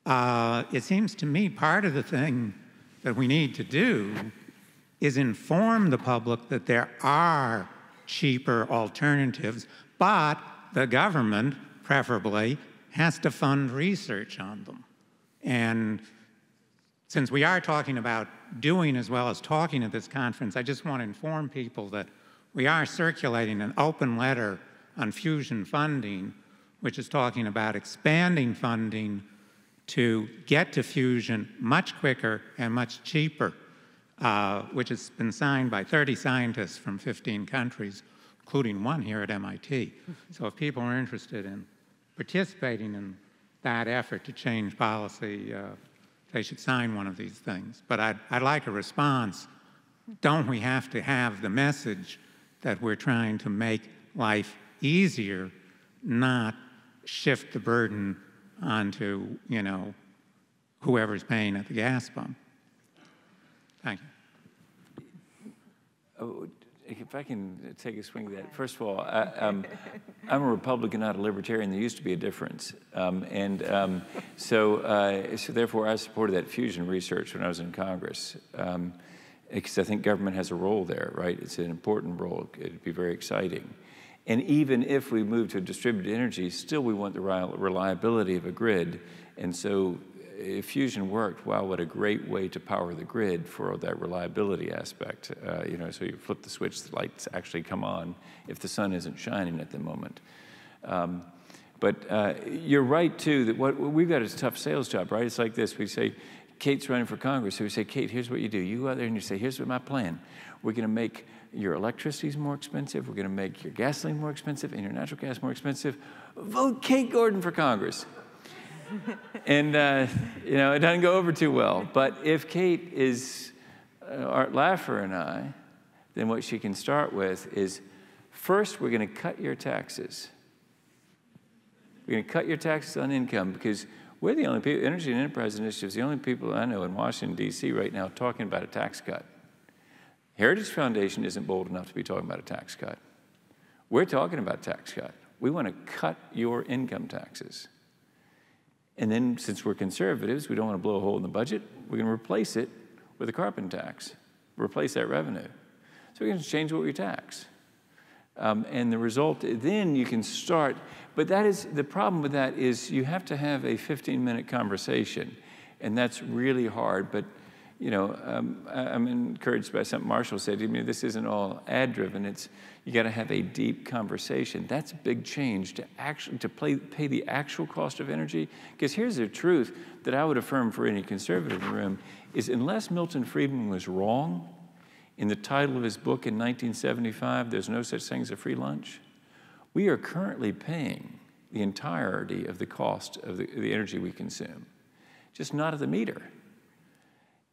It seems to me part of the thing that we need to do is inform the public that there are cheaper alternatives, but the government, preferably, has to fund research on them. And since we are talking about doing as well as talking at this conference, I just want to inform people that we are circulating an open letter on fusion funding, which is talking about expanding funding to get to fusion much quicker and much cheaper. which has been signed by 30 scientists from 15 countries, including one here at MIT. So if people are interested in participating in that effort to change policy, they should sign one of these things. But I'd like a response. Don't we have to have the message that we're trying to make life easier, not shift the burden onto, you know, whoever's paying at the gas pump? Thank you. Oh, if I can take a swing at that. First of all, I'm a Republican, not a Libertarian. There used to be a difference. So therefore, I supported that fusion research when I was in Congress, because I think government has a role there, right? It's an important role. It'd be very exciting. And even if we move to distributed energy, still we want the reliability of a grid. And so if fusion worked, wow, what a great way to power the grid for that reliability aspect. You know, so you flip the switch, the lights actually come on if the sun isn't shining at the moment. But you're right, too, that what we've got is a tough sales job, right? It's like this. We say, Kate's running for Congress. So we say, Kate, here's what you do. You go out there and you say, here's what my plan. We're going to make your electricity more expensive. We're going to make your gasoline more expensive and your natural gas more expensive. Vote Kate Gordon for Congress. And, you know, it doesn't go over too well. But if Kate is Art Laffer and I, then what she can start with is, first, we're going to cut your taxes. We're going to cut your taxes on income, because we're the only people, Energy and Enterprise Initiative is the only people I know in Washington, D.C. right now talking about a tax cut. Heritage Foundation isn't bold enough to be talking about a tax cut. We're talking about a tax cut. We want to cut your income taxes. And then, since we're conservatives, we don't want to blow a hole in the budget. We're going to replace it with a carbon tax, replace that revenue. So we're going to change what we tax. And the result, then you can start. But that is, the problem with that is you have to have a 15-minute conversation. And that's really hard. But, you know, I'm encouraged by something Marshall said. I mean, this isn't all ad-driven. It's, you got to have a deep conversation. That's a big change to actually pay the actual cost of energy. Because here's the truth that I would affirm for any conservative in the room is, unless Milton Friedman was wrong in the title of his book in 1975, There's No Such Thing as a Free Lunch, we are currently paying the entirety of the cost of the energy we consume, just not at the meter.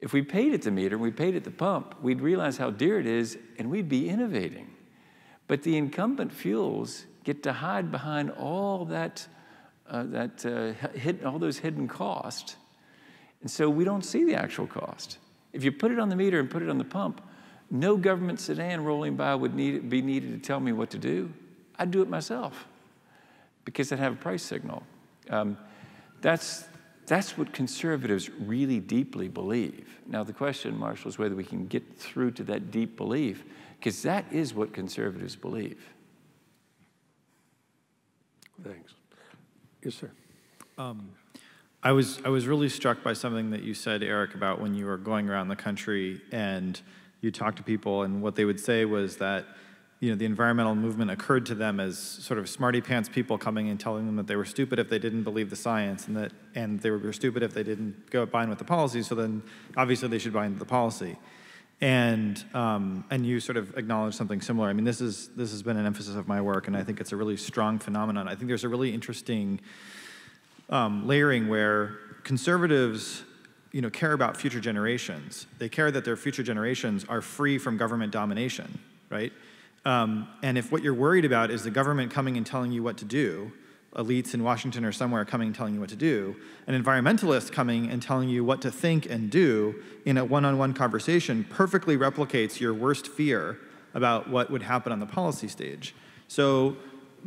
If we paid at the meter, we paid at the pump, we'd realize how dear it is, and we'd be innovating. But the incumbent fuels get to hide behind all all those hidden costs, and so we don't see the actual cost. If you put it on the meter and put it on the pump, no government sedan rolling by would be needed to tell me what to do. I'd do it myself, because I'd have a price signal. That's what conservatives really deeply believe. Now, the question, Marshall, is whether we can get through to that deep belief, because that is what conservatives believe. Thanks. Yes, sir. I was really struck by something that you said, Eric, about when you were going around the country and you talked to people, and what they would say was that, you know, the environmental movement occurred to them as sort of smarty pants people coming and telling them that they were stupid if they didn't believe the science, and they were stupid if they didn't go buy in with the policy. So then, obviously, they should buy into the policy. And you sort of acknowledged something similar. I mean, this has been an emphasis of my work, and I think it's a really strong phenomenon. I think there's a really interesting layering where conservatives, you know, care about future generations. They care that their future generations are free from government domination, right? And if what you're worried about is the government coming and telling you what to do, elites in Washington or somewhere coming and telling you what to do, an environmentalist coming and telling you what to think and do in a one-on-one conversation perfectly replicates your worst fear about what would happen on the policy stage. So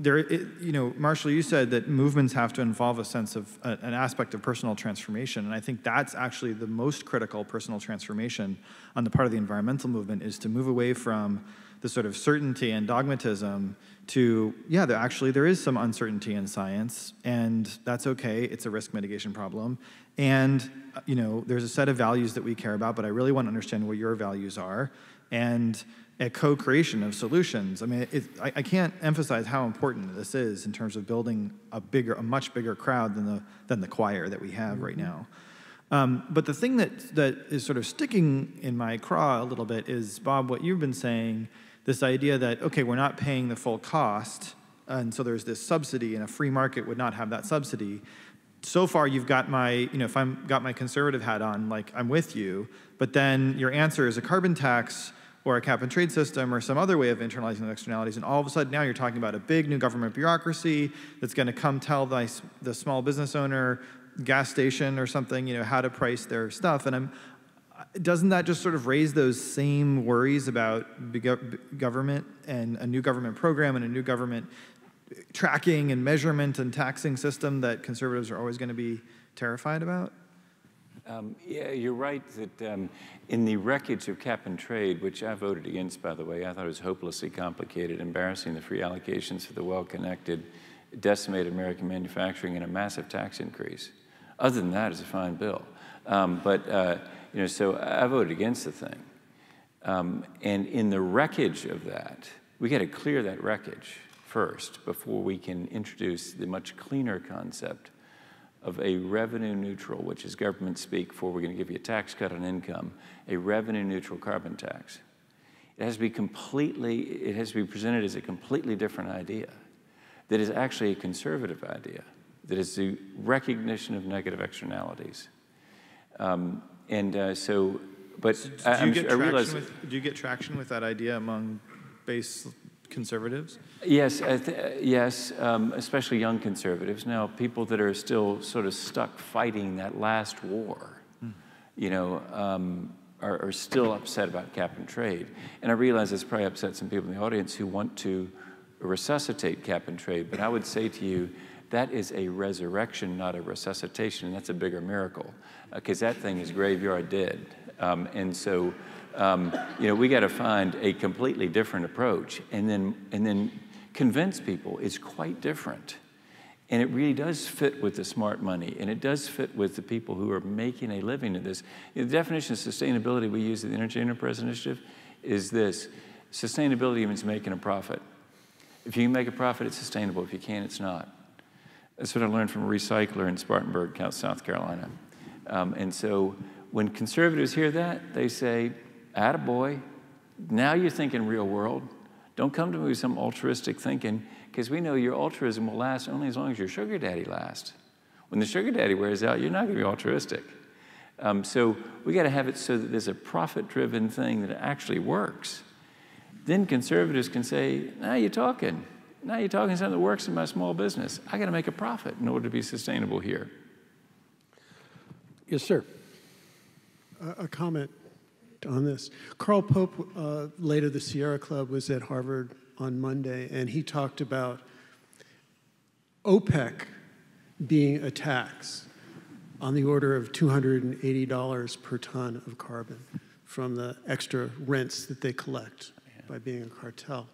you know, Marshall, you said that movements have to involve a sense of an aspect of personal transformation, and I think that's actually the most critical personal transformation on the part of the environmental movement, is to move away from the sort of certainty and dogmatism to, yeah, there is some uncertainty in science, and that's okay. It's a risk mitigation problem. And, you know, there's a set of values that we care about, but I really want to understand what your values are, and a co-creation of solutions. I mean, I can't emphasize how important this is in terms of building a much bigger crowd than the choir that we have right now. But the thing that is sort of sticking in my craw a little bit is, Bob, what you've been saying, this idea that, okay, we're not paying the full cost, and so there's this subsidy, and a free market would not have that subsidy. So far, you've got my, if I'm got my conservative hat on, like, I'm with you, but then your answer is a carbon tax or a cap and trade system or some other way of internalizing the externalities, and all of a sudden now you're talking about a big new government bureaucracy that's going to come tell the small business owner, gas station or something, how to price their stuff. And doesn't that just sort of raise those same worries about government and a new government program and a new government tracking and measurement and taxing system that conservatives are always going to be terrified about? Yeah, you're right that in the wreckage of cap and trade, which I voted against, by the way, I thought it was hopelessly complicated, embarrassing the free allocations for the well-connected, decimated American manufacturing, and a massive tax increase. Other than that, it's a fine bill. So I voted against the thing. And in the wreckage of that, we got to clear that wreckage first before we can introduce the much cleaner concept of a revenue neutral, which is government speak for we're going to give you a tax cut on income, a revenue neutral carbon tax. It has to be presented as a completely different idea that is actually a conservative idea, that is the recognition of negative externalities. Do you get traction with that idea among base conservatives? Yes, yes, especially young conservatives. Now, people that are still sort of stuck fighting that last war, are still upset about cap and trade. And I realize it's probably upset some people in the audience who want to resuscitate cap and trade, but I would say to you, that is a resurrection, not a resuscitation, and that's a bigger miracle, because that thing is graveyard dead. We got to find a completely different approach, and then convince people it's quite different. And it really does fit with the smart money, and it does fit with the people who are making a living at this. The definition of sustainability we use at the Energy Enterprise Initiative is this: sustainability means making a profit. If you can make a profit, it's sustainable. If you can't, it's not. That's what I learned from a recycler in Spartanburg, South Carolina. And so when conservatives hear that, they say, attaboy, now you're thinking real world. Don't come to me with some altruistic thinking, because we know your altruism will last only as long as your sugar daddy lasts. When the sugar daddy wears out, you're not going to be altruistic. So we got to have it so that there's a profit-driven thing that actually works. Then conservatives can say, now you're talking. Now you're talking something that works in my small business. I got to make a profit in order to be sustainable here. Yes, sir. A comment on this. Carl Pope, late of the Sierra Club, was at Harvard on Monday, and he talked about OPEC being a tax on the order of $280 per ton of carbon from the extra rents that they collect by being a cartel.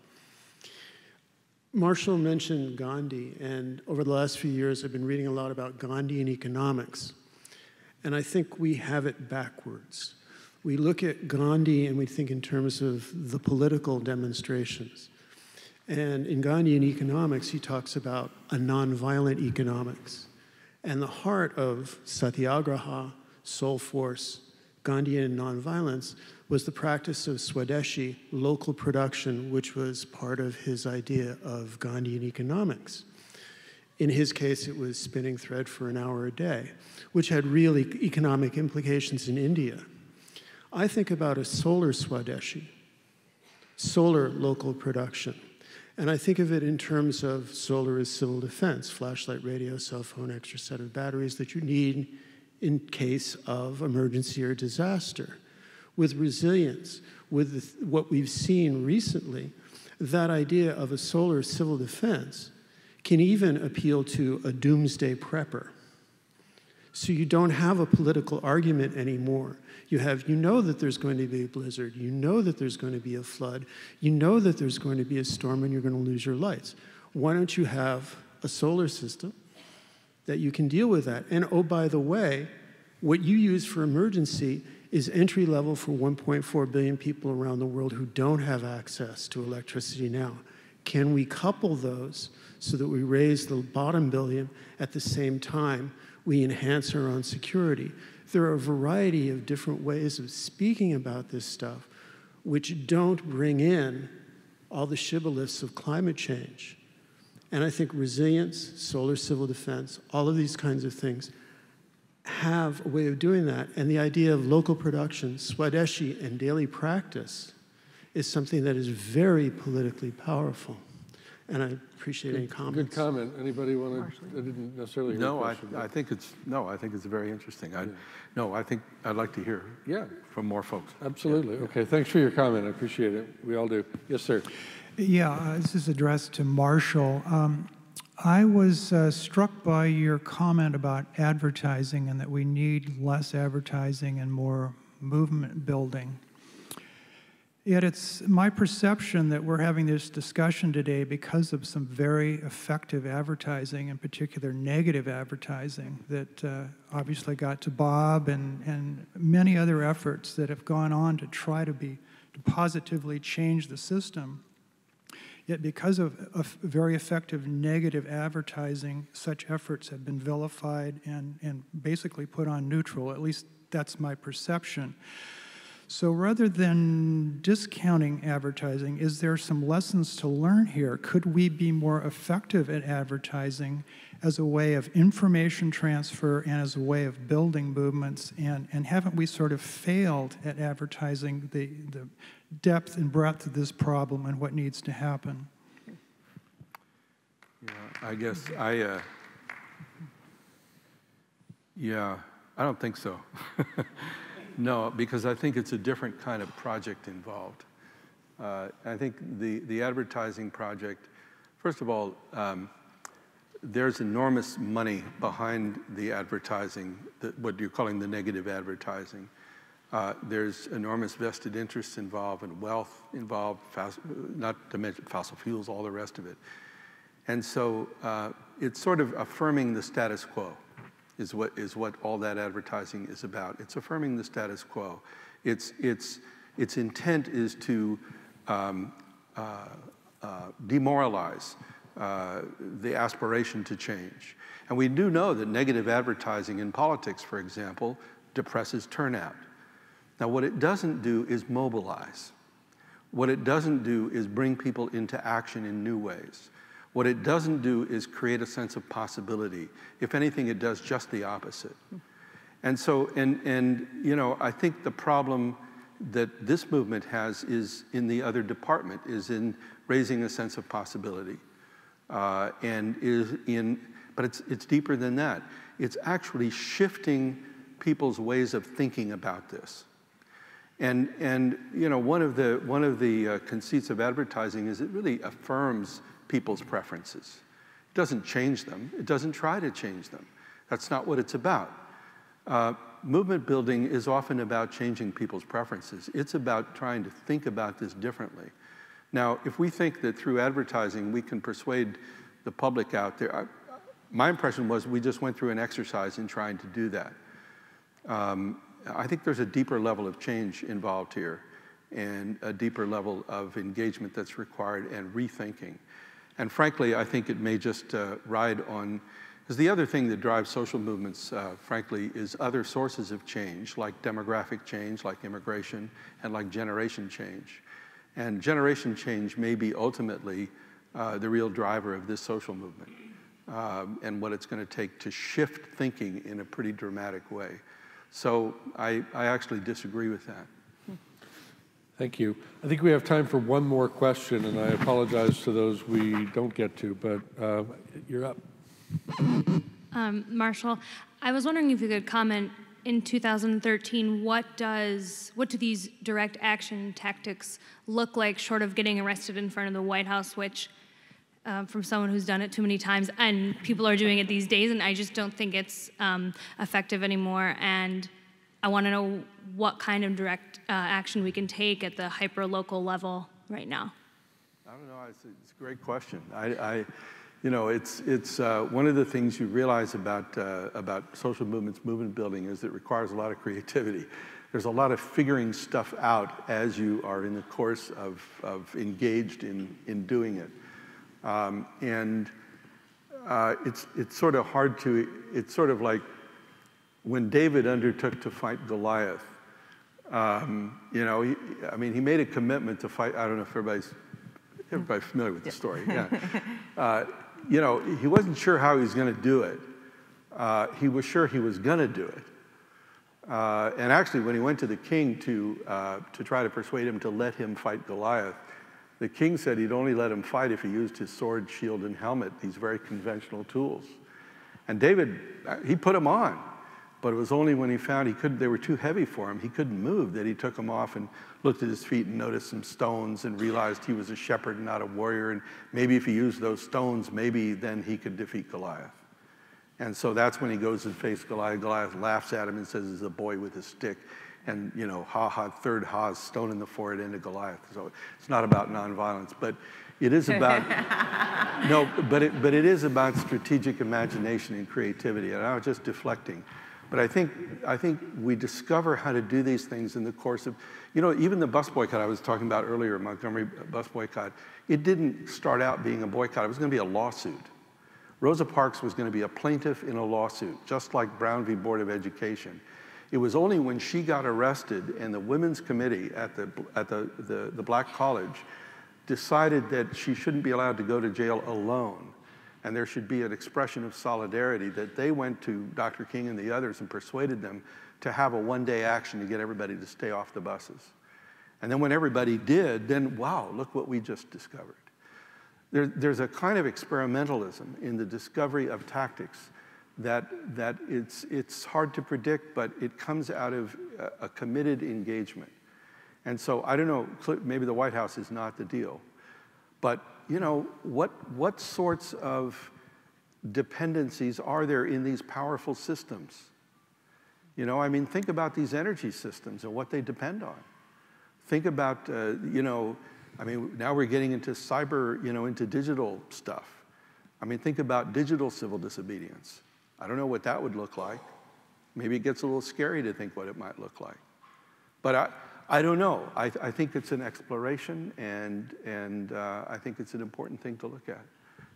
Marshall mentioned Gandhi, and over the last few years I've been reading a lot about Gandhian economics, and I think we have it backwards. We look at Gandhi and we think in terms of the political demonstrations. And in Gandhian economics, he talks about a nonviolent economics. And the heart of Satyagraha, Soul Force, Gandhian nonviolence, was the practice of Swadeshi, local production, which was part of his idea of Gandhian economics. In his case, it was spinning thread for an hour a day, which had really economic implications in India. I think about a solar Swadeshi, solar local production. And I think of it in terms of solar as civil defense, flashlight, radio, cell phone, extra set of batteries that you need in case of emergency or disaster. With resilience, with what we've seen recently, that idea of a solar civil defense can even appeal to a doomsday prepper. So you don't have a political argument anymore. You know that there's going to be a blizzard. You know that there's going to be a flood. You know that there's going to be a storm and you're going to lose your lights. Why don't you have a solar system that you can deal with that? And oh, by the way, what you use for emergency is entry level for 1.4 billion people around the world who don't have access to electricity now. Can we couple those so that we raise the bottom billion at the same time We enhance our own security. There are a variety of different ways of speaking about this stuff which don't bring in all the shibboleths of climate change. And I think resilience, solar civil defense, all of these kinds of things have a way of doing that. And the idea of local production, Swadeshi, and daily practice is something that is very politically powerful. And I appreciate any comments. Good comment. Anybody want to? I didn't necessarily hear a question. I think it's very interesting. I think I'd like to hear from more folks. Absolutely. Yeah. Okay. Thanks for your comment. I appreciate it. We all do. Yes, sir. Yeah, this is addressed to Marshall. I was struck by your comment about advertising and that we need less advertising and more movement building. Yet it's my perception that we're having this discussion today because of some very effective advertising, in particular negative advertising, that obviously got to Bob and many other efforts that have gone on to try to positively change the system. Yet because of very effective negative advertising, such efforts have been vilified and basically put on neutral. At least that's my perception. So rather than discounting advertising, is there some lessons to learn here? Could we be more effective at advertising as a way of information transfer and as a way of building movements? And haven't we sort of failed at advertising the depth and breadth of this problem and what needs to happen? Yeah, I guess I don't think so. No, because I think it's a different kind of project involved. I think the advertising project, first of all, there's enormous money behind the advertising, what you're calling the negative advertising. There's enormous vested interests involved and wealth involved, not to mention fossil fuels, all the rest of it. And so it's sort of affirming the status quo is what all that advertising is about. It's affirming the status quo. Its intent is to demoralize the aspiration to change. And we do know that negative advertising in politics, for example, depresses turnout. Now, what it doesn't do is mobilize. What it doesn't do is bring people into action in new ways. What it doesn't do is create a sense of possibility. If anything, it does just the opposite. And so, you know, I think the problem that this movement has is in the other department, is in raising a sense of possibility. But it's deeper than that. It's actually shifting people's ways of thinking about this. And you know, one of the conceits of advertising is it really affirms people's preferences. It doesn't change them. It doesn't try to change them. That's not what it's about. Movement building is often about changing people's preferences. It's about trying to think about this differently. Now, if we think that through advertising we can persuade the public out there, my impression was we just went through an exercise in trying to do that. I think there's a deeper level of change involved here and a deeper level of engagement that's required and rethinking. And frankly, I think it may just ride on, because the other thing that drives social movements, frankly, is other sources of change, like demographic change, like immigration, and like generation change. And generation change may be ultimately the real driver of this social movement and what it's going to take to shift thinking in a pretty dramatic way. So I actually disagree with that. Thank you. I think we have time for one more question, and I apologize to those we don't get to, but you're up. Marshall, I was wondering if you could comment, in 2013, what do these direct action tactics look like, short of getting arrested in front of the White House, which from someone who's done it too many times, and people are doing it these days, and I just don't think it's effective anymore. And I want to know what kind of direct action we can take at the hyper-local level right now. I don't know. It's a great question. You know, it's one of the things you realize about social movements, movement building, is it requires a lot of creativity. There's a lot of figuring stuff out as you are in the course of engaged in doing it. it's sort of hard to, it's sort of like when David undertook to fight Goliath. You know, he made a commitment to fight. I don't know if everybody's familiar with the story. Yeah. You know, he wasn't sure how he was going to do it. He was sure he was going to do it. And actually, when he went to the king to try to persuade him to let him fight Goliath, the king said he'd only let him fight if he used his sword, shield, and helmet, these very conventional tools. And David, he put them on, but it was only when he found they were too heavy for him, he couldn't move, that he took them off and looked at his feet and noticed some stones and realized he was a shepherd and not a warrior, and maybe if he used those stones, maybe then he could defeat Goliath. And so that's when he goes and faces Goliath. Goliath laughs at him and says, "It's a boy with a stick." And, you know, third ha's stone in the forehead into Goliath. So it's not about nonviolence, but it is about, no, but it is about strategic imagination and creativity. And I was just deflecting. But I think we discover how to do these things in the course of, you know, even the bus boycott I was talking about earlier, Montgomery bus boycott, it didn't start out being a boycott. It was going to be a lawsuit. Rosa Parks was going to be a plaintiff in a lawsuit, just like Brown v. Board of Education. It was only when she got arrested and the women's committee at the Black College decided that she shouldn't be allowed to go to jail alone and there should be an expression of solidarity, that they went to Dr. King and the others and persuaded them to have a one-day action to get everybody to stay off the buses. And then when everybody did, then wow, look what we just discovered. There's a kind of experimentalism in the discovery of tactics that it's hard to predict, but it comes out of a committed engagement. And so I don't know, maybe the White House is not the deal, but you know, what sorts of dependencies are there in these powerful systems? You know, I mean, think about these energy systems and what they depend on. Think about, you know, I mean, now we're getting into cyber, you know, into digital stuff. I mean, think about digital civil disobedience. I don't know what that would look like. Maybe it gets a little scary to think what it might look like. But I don't know. I think it's an exploration, and I think it's an important thing to look at.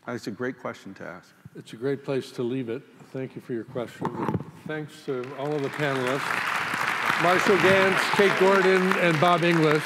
It's a great question to ask. It's a great place to leave it. Thank you for your question. And thanks to all of the panelists, Marshall Ganz, Kate Gordon, and Bob Inglis.